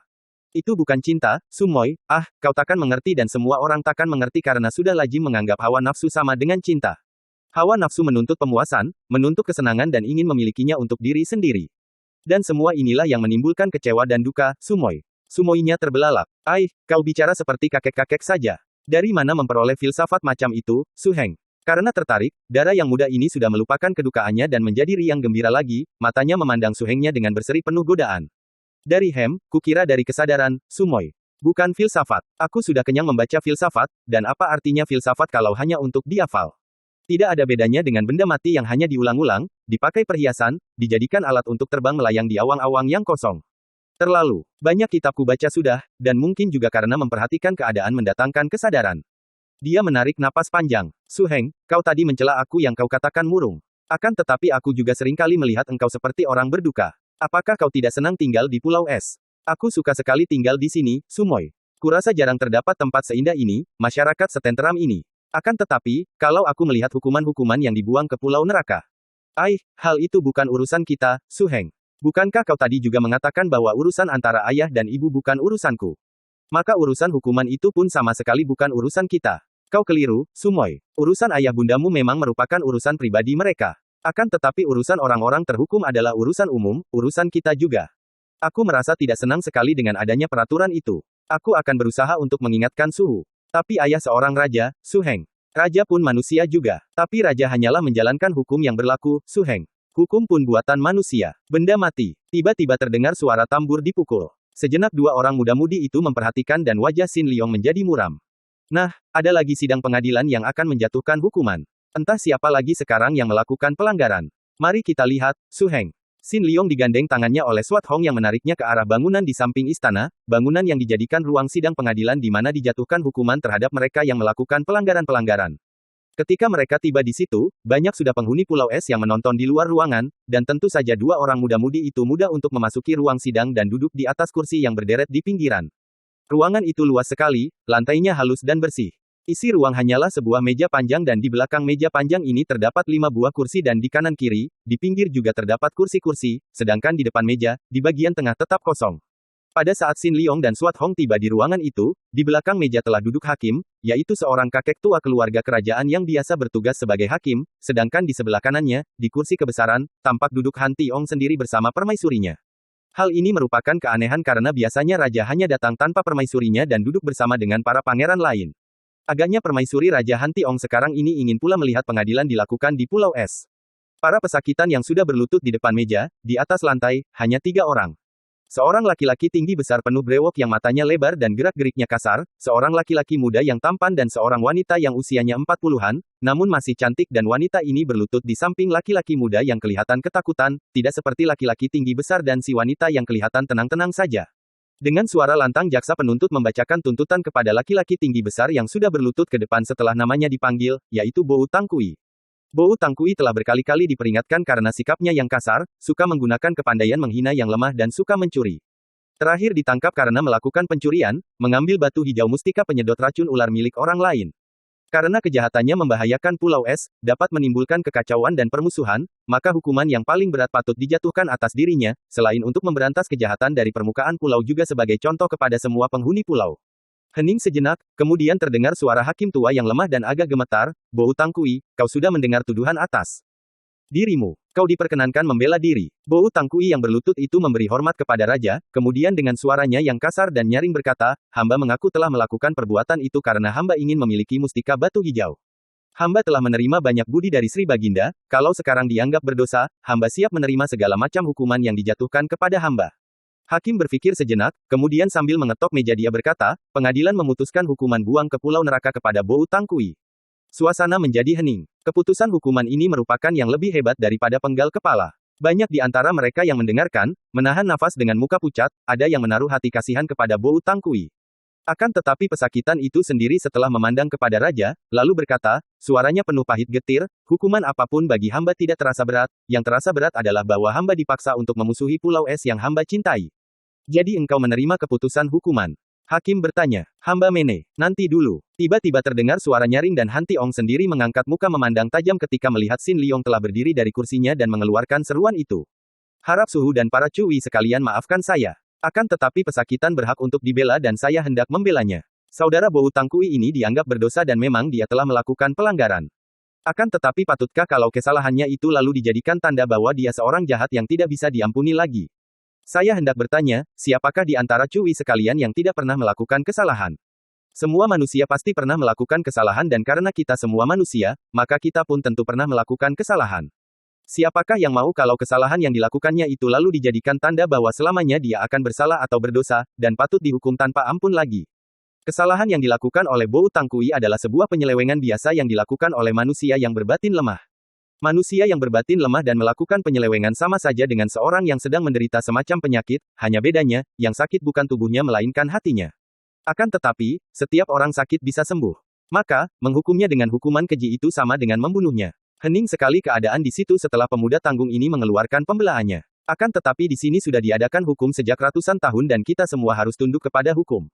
Itu bukan cinta, Sumoy, kau takkan mengerti dan semua orang takkan mengerti karena sudah lazim menganggap hawa nafsu sama dengan cinta. Hawa nafsu menuntut pemuasan, menuntut kesenangan dan ingin memilikinya untuk diri sendiri. Dan semua inilah yang menimbulkan kecewa dan duka, Sumoy. Sumoynya terbelalak. Kau bicara seperti kakek-kakek saja. Dari mana memperoleh filsafat macam itu, Su Heng? Karena tertarik, darah yang muda ini sudah melupakan kedukaannya dan menjadi riang gembira lagi, matanya memandang Su Hengnya dengan berseri penuh godaan. Dari kukira dari kesadaran, Sumoy. Bukan filsafat. Aku sudah kenyang membaca filsafat, dan apa artinya filsafat kalau hanya untuk dihafal? Tidak ada bedanya dengan benda mati yang hanya diulang-ulang, dipakai perhiasan, dijadikan alat untuk terbang melayang di awang-awang yang kosong. Terlalu banyak kitabku baca sudah, dan mungkin juga karena memperhatikan keadaan mendatangkan kesadaran. Dia menarik napas panjang. Su Heng, kau tadi mencela aku yang kau katakan murung. Akan tetapi aku juga seringkali melihat engkau seperti orang berduka. Apakah kau tidak senang tinggal di Pulau Es? Aku suka sekali tinggal di sini, Sumoy. Kurasa jarang terdapat tempat seindah ini, masyarakat setenteram ini. Akan tetapi, kalau aku melihat hukuman-hukuman yang dibuang ke pulau neraka. Hal itu bukan urusan kita, Su Heng. Bukankah kau tadi juga mengatakan bahwa urusan antara ayah dan ibu bukan urusanku? Maka urusan hukuman itu pun sama sekali bukan urusan kita. Kau keliru, Sumoy. Urusan ayah bundamu memang merupakan urusan pribadi mereka. Akan tetapi urusan orang-orang terhukum adalah urusan umum, urusan kita juga. Aku merasa tidak senang sekali dengan adanya peraturan itu. Aku akan berusaha untuk mengingatkan Suhu. Tapi ayah seorang raja, Su Heng. Raja pun manusia juga. Tapi raja hanyalah menjalankan hukum yang berlaku, Su Heng. Hukum pun buatan manusia. Benda mati. Tiba-tiba terdengar suara tambur dipukul. Sejenak dua orang muda-mudi itu memperhatikan dan wajah Xin Liong menjadi muram. Nah, ada lagi sidang pengadilan yang akan menjatuhkan hukuman. Entah siapa lagi sekarang yang melakukan pelanggaran. Mari kita lihat, Su Heng. Xin Liong digandeng tangannya oleh Swat Hong yang menariknya ke arah bangunan di samping istana, bangunan yang dijadikan ruang sidang pengadilan di mana dijatuhkan hukuman terhadap mereka yang melakukan pelanggaran-pelanggaran. Ketika mereka tiba di situ, banyak sudah penghuni Pulau Es yang menonton di luar ruangan, dan tentu saja dua orang muda-mudi itu mudah untuk memasuki ruang sidang dan duduk di atas kursi yang berderet di pinggiran. Ruangan itu luas sekali, lantainya halus dan bersih. Isi ruang hanyalah sebuah meja panjang dan di belakang meja panjang ini terdapat 5 buah kursi dan di kanan kiri, di pinggir juga terdapat kursi-kursi, sedangkan di depan meja, di bagian tengah tetap kosong. Pada saat Xin Liong dan Swat Hong tiba di ruangan itu, di belakang meja telah duduk hakim, yaitu seorang kakek tua keluarga kerajaan yang biasa bertugas sebagai hakim, sedangkan di sebelah kanannya, di kursi kebesaran, tampak duduk Han Tiong sendiri bersama permaisurinya. Hal ini merupakan keanehan karena biasanya raja hanya datang tanpa permaisurinya dan duduk bersama dengan para pangeran lain. Agaknya permaisuri Raja Han Tiong sekarang ini ingin pula melihat pengadilan dilakukan di Pulau Es. Para pesakitan yang sudah berlutut di depan meja, di atas lantai, hanya 3 orang. Seorang laki-laki tinggi besar penuh brewok yang matanya lebar dan gerak-geriknya kasar, seorang laki-laki muda yang tampan dan seorang wanita yang usianya 40-an, namun masih cantik dan wanita ini berlutut di samping laki-laki muda yang kelihatan ketakutan, tidak seperti laki-laki tinggi besar dan si wanita yang kelihatan tenang-tenang saja. Dengan suara lantang jaksa penuntut membacakan tuntutan kepada laki-laki tinggi besar yang sudah berlutut ke depan setelah namanya dipanggil, yaitu Bowu Tangkui. Bowu Tangkui telah berkali-kali diperingatkan karena sikapnya yang kasar, suka menggunakan kepandaian menghina yang lemah dan suka mencuri. Terakhir ditangkap karena melakukan pencurian, mengambil batu hijau mustika penyedot racun ular milik orang lain. Karena kejahatannya membahayakan Pulau Es, dapat menimbulkan kekacauan dan permusuhan, maka hukuman yang paling berat patut dijatuhkan atas dirinya, selain untuk memberantas kejahatan dari permukaan pulau juga sebagai contoh kepada semua penghuni pulau. Hening sejenak, kemudian terdengar suara hakim tua yang lemah dan agak gemetar, Bowu Tangkui, kau sudah mendengar tuduhan atas dirimu. Kau diperkenankan membela diri. Bowu Tangkui yang berlutut itu memberi hormat kepada raja, kemudian dengan suaranya yang kasar dan nyaring berkata, hamba mengaku telah melakukan perbuatan itu karena hamba ingin memiliki mustika batu hijau. Hamba telah menerima banyak budi dari Sri Baginda, kalau sekarang dianggap berdosa, hamba siap menerima segala macam hukuman yang dijatuhkan kepada hamba. Hakim berpikir sejenak, kemudian sambil mengetok meja dia berkata, pengadilan memutuskan hukuman buang ke pulau neraka kepada Bowu Tangkui. Suasana menjadi hening. Keputusan hukuman ini merupakan yang lebih hebat daripada penggal kepala. Banyak di antara mereka yang mendengarkan, menahan nafas dengan muka pucat, ada yang menaruh hati kasihan kepada Bowu Tangkui. Akan tetapi pesakitan itu sendiri setelah memandang kepada raja, lalu berkata, suaranya penuh pahit getir, hukuman apapun bagi hamba tidak terasa berat, yang terasa berat adalah bahwa hamba dipaksa untuk memusuhi Pulau Es yang hamba cintai. Jadi engkau menerima keputusan hukuman? Hakim bertanya. Hamba mene. Nanti dulu. Tiba-tiba terdengar suara nyaring dan Han Tiong sendiri mengangkat muka memandang tajam ketika melihat Xin Liong telah berdiri dari kursinya dan mengeluarkan seruan itu. Harap Suhu dan para cuwi sekalian maafkan saya. Akan tetapi pesakitan berhak untuk dibela dan saya hendak membelanya. Saudara Bowu Tangkui ini dianggap berdosa dan memang dia telah melakukan pelanggaran. Akan tetapi patutkah kalau kesalahannya itu lalu dijadikan tanda bahwa dia seorang jahat yang tidak bisa diampuni lagi? Saya hendak bertanya, siapakah di antara cuwi sekalian yang tidak pernah melakukan kesalahan? Semua manusia pasti pernah melakukan kesalahan dan karena kita semua manusia, maka kita pun tentu pernah melakukan kesalahan. Siapakah yang mau kalau kesalahan yang dilakukannya itu lalu dijadikan tanda bahwa selamanya dia akan bersalah atau berdosa, dan patut dihukum tanpa ampun lagi? Kesalahan yang dilakukan oleh Bowu Tangkui adalah sebuah penyelewengan biasa yang dilakukan oleh manusia yang berbatin lemah. Manusia yang berbatin lemah dan melakukan penyelewengan sama saja dengan seorang yang sedang menderita semacam penyakit, hanya bedanya, yang sakit bukan tubuhnya melainkan hatinya. Akan tetapi, setiap orang sakit bisa sembuh. Maka, menghukumnya dengan hukuman keji itu sama dengan membunuhnya. Hening sekali keadaan di situ setelah pemuda tanggung ini mengeluarkan pembelaannya. Akan tetapi di sini sudah diadakan hukum sejak ratusan tahun dan kita semua harus tunduk kepada hukum.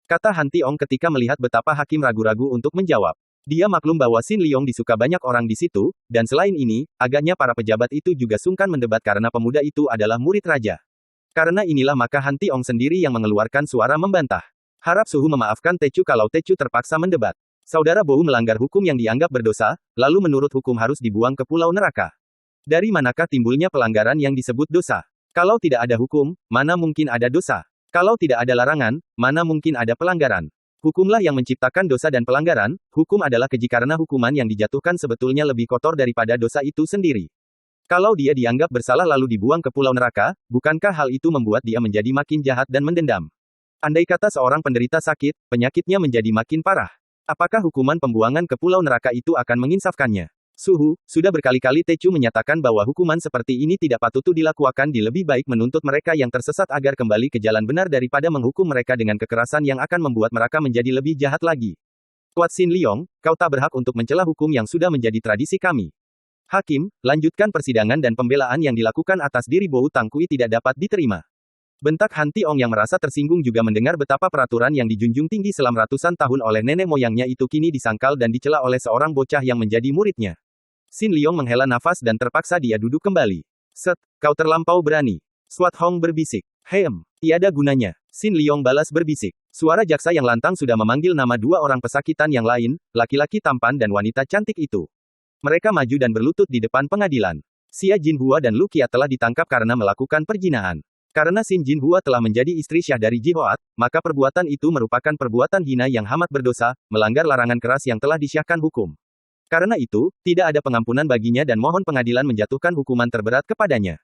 Kata Han Tiong ketika melihat betapa hakim ragu-ragu untuk menjawab. Dia maklum bahwa Xin Liong disuka banyak orang di situ, dan selain ini, agaknya para pejabat itu juga sungkan mendebat karena pemuda itu adalah murid raja. Karena inilah maka Han Tiong sendiri yang mengeluarkan suara membantah. Harap Suhu memaafkan Tecu kalau Tecu terpaksa mendebat. Saudara Bou melanggar hukum yang dianggap berdosa, lalu menurut hukum harus dibuang ke pulau neraka. Dari manakah timbulnya pelanggaran yang disebut dosa? Kalau tidak ada hukum, mana mungkin ada dosa? Kalau tidak ada larangan, mana mungkin ada pelanggaran? Hukumlah yang menciptakan dosa dan pelanggaran, hukum adalah keji karena hukuman yang dijatuhkan sebetulnya lebih kotor daripada dosa itu sendiri. Kalau dia dianggap bersalah lalu dibuang ke pulau neraka, bukankah hal itu membuat dia menjadi makin jahat dan mendendam? Andai kata seorang penderita sakit, penyakitnya menjadi makin parah. Apakah hukuman pembuangan ke pulau neraka itu akan menginsafkannya? Suhu, sudah berkali-kali Tecu menyatakan bahwa hukuman seperti ini tidak patut dilakukan di lebih baik menuntut mereka yang tersesat agar kembali ke jalan benar daripada menghukum mereka dengan kekerasan yang akan membuat mereka menjadi lebih jahat lagi. Tuan Xin Liong, kau tak berhak untuk mencela hukum yang sudah menjadi tradisi kami. Hakim, lanjutkan persidangan dan pembelaan yang dilakukan atas diri Bou Tangkui tidak dapat diterima. Bentak Han Tiong yang merasa tersinggung juga mendengar betapa peraturan yang dijunjung tinggi selama ratusan tahun oleh nenek moyangnya itu kini disangkal dan dicela oleh seorang bocah yang menjadi muridnya. Xin Liong menghela nafas dan terpaksa dia duduk kembali. Set, kau terlampau berani. Swat Hong berbisik. Tiada gunanya. Xin Liong balas berbisik. Suara jaksa yang lantang sudah memanggil nama dua orang pesakitan yang lain, laki-laki tampan dan wanita cantik itu. Mereka maju dan berlutut di depan pengadilan. Xia Jinhua dan Lu Qiat telah ditangkap karena melakukan perzinahan. Karena Xin Jinhua telah menjadi istri syah dari Ji Hoat, maka perbuatan itu merupakan perbuatan hina yang amat berdosa, melanggar larangan keras yang telah disyahkan hukum. Karena itu, tidak ada pengampunan baginya dan mohon pengadilan menjatuhkan hukuman terberat kepadanya.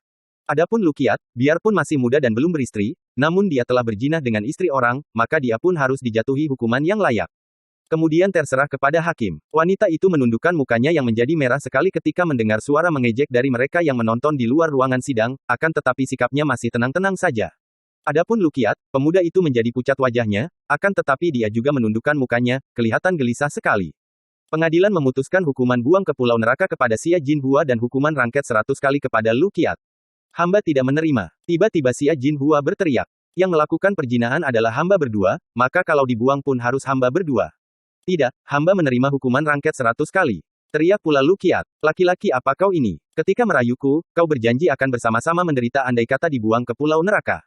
Adapun Lu Qiat, biarpun masih muda dan belum beristri, namun dia telah berzina dengan istri orang, maka dia pun harus dijatuhi hukuman yang layak. Kemudian terserah kepada hakim. Wanita itu menundukkan mukanya yang menjadi merah sekali ketika mendengar suara mengejek dari mereka yang menonton di luar ruangan sidang, akan tetapi sikapnya masih tenang-tenang saja. Adapun Lu Qiat, pemuda itu menjadi pucat wajahnya, akan tetapi dia juga menundukkan mukanya, kelihatan gelisah sekali. Pengadilan memutuskan hukuman buang ke pulau neraka kepada Xia Jinhua dan hukuman rangket 100 kali kepada Lu Qiat. Hamba tidak menerima. Tiba-tiba Xia Jinhua berteriak. Yang melakukan perzinahan adalah hamba berdua, maka kalau dibuang pun harus hamba berdua. Tidak, hamba menerima hukuman rangket 100 kali. Teriak pula Lu Qiat. Laki-laki apa kau ini? Ketika merayuku, kau berjanji akan bersama-sama menderita andai kata dibuang ke pulau neraka.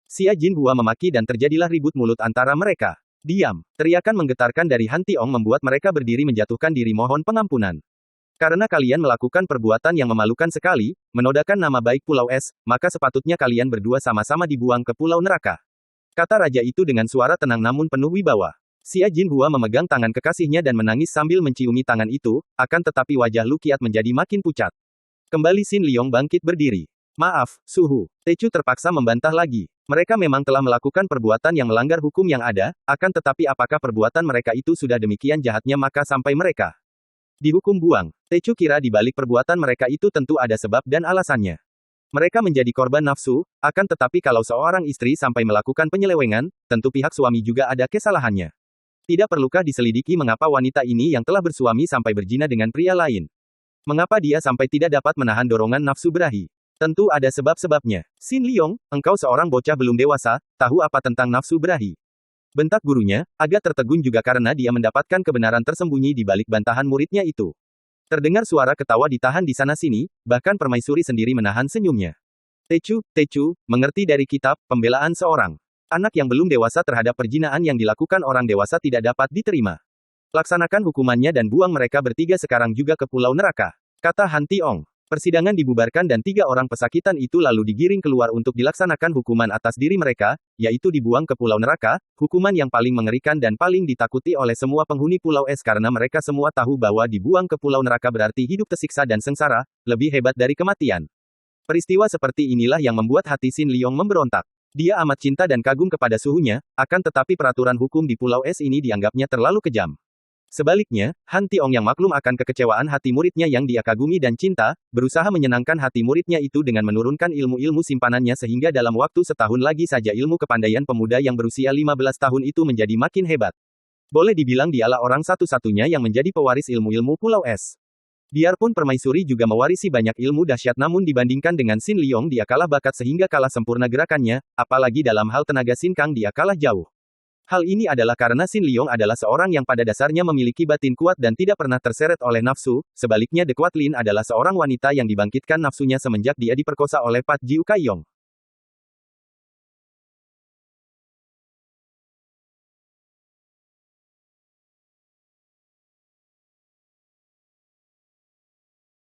Xia Jinhua memaki dan terjadilah ribut mulut antara mereka. Diam. Teriakan menggetarkan dari Han Tiong membuat mereka berdiri menjatuhkan diri mohon pengampunan. Karena kalian melakukan perbuatan yang memalukan sekali, menodaikan nama baik Pulau Es, maka sepatutnya kalian berdua sama-sama dibuang ke pulau neraka. Kata raja itu dengan suara tenang namun penuh wibawa. Xia Jinhua memegang tangan kekasihnya dan menangis sambil menciumi tangan itu, akan tetapi wajah Lu Qiat menjadi makin pucat. Kembali Xin Liong bangkit berdiri. Maaf, Suhu. Tecu terpaksa membantah lagi. Mereka memang telah melakukan perbuatan yang melanggar hukum yang ada, akan tetapi apakah perbuatan mereka itu sudah demikian jahatnya maka sampai mereka dihukum buang? Tecu kira di balik perbuatan mereka itu tentu ada sebab dan alasannya. Mereka menjadi korban nafsu, akan tetapi kalau seorang istri sampai melakukan penyelewengan, tentu pihak suami juga ada kesalahannya. Tidak perlukah diselidiki mengapa wanita ini yang telah bersuami sampai berzina dengan pria lain? Mengapa dia sampai tidak dapat menahan dorongan nafsu birahi? Tentu ada sebab-sebabnya. Xin Liong, engkau seorang bocah belum dewasa, tahu apa tentang nafsu birahi? Bentak gurunya, agak tertegun juga karena dia mendapatkan kebenaran tersembunyi di balik bantahan muridnya itu. Terdengar suara ketawa ditahan di sana-sini, bahkan permaisuri sendiri menahan senyumnya. Tecu, mengerti dari kitab, pembelaan seorang anak yang belum dewasa terhadap perzinahan yang dilakukan orang dewasa tidak dapat diterima. Laksanakan hukumannya dan buang mereka bertiga sekarang juga ke pulau neraka, kata Han Tiong. Persidangan dibubarkan dan 3 orang pesakitan itu lalu digiring keluar untuk dilaksanakan hukuman atas diri mereka, yaitu dibuang ke pulau neraka, hukuman yang paling mengerikan dan paling ditakuti oleh semua penghuni Pulau Es karena mereka semua tahu bahwa dibuang ke pulau neraka berarti hidup tersiksa dan sengsara, lebih hebat dari kematian. Peristiwa seperti inilah yang membuat hati Xin Liong memberontak. Dia amat cinta dan kagum kepada suhunya, akan tetapi peraturan hukum di Pulau Es ini dianggapnya terlalu kejam. Sebaliknya, Han Tiong yang maklum akan kekecewaan hati muridnya yang dia kagumi dan cinta, berusaha menyenangkan hati muridnya itu dengan menurunkan ilmu-ilmu simpanannya sehingga dalam waktu setahun lagi saja ilmu kepandaian pemuda yang berusia 15 tahun itu menjadi makin hebat. Boleh dibilang dialah orang satu-satunya yang menjadi pewaris ilmu-ilmu Pulau Es. Biarpun permaisuri juga mewarisi banyak ilmu dahsyat namun dibandingkan dengan Xin Liong dia kalah bakat sehingga kalah sempurna gerakannya, apalagi dalam hal tenaga Xin Kang dia kalah jauh. Hal ini adalah karena Xin Liong adalah seorang yang pada dasarnya memiliki batin kuat dan tidak pernah terseret oleh nafsu, sebaliknya De Kuat Lin adalah seorang wanita yang dibangkitkan nafsunya semenjak dia diperkosa oleh Pat Jiu Kaiyong.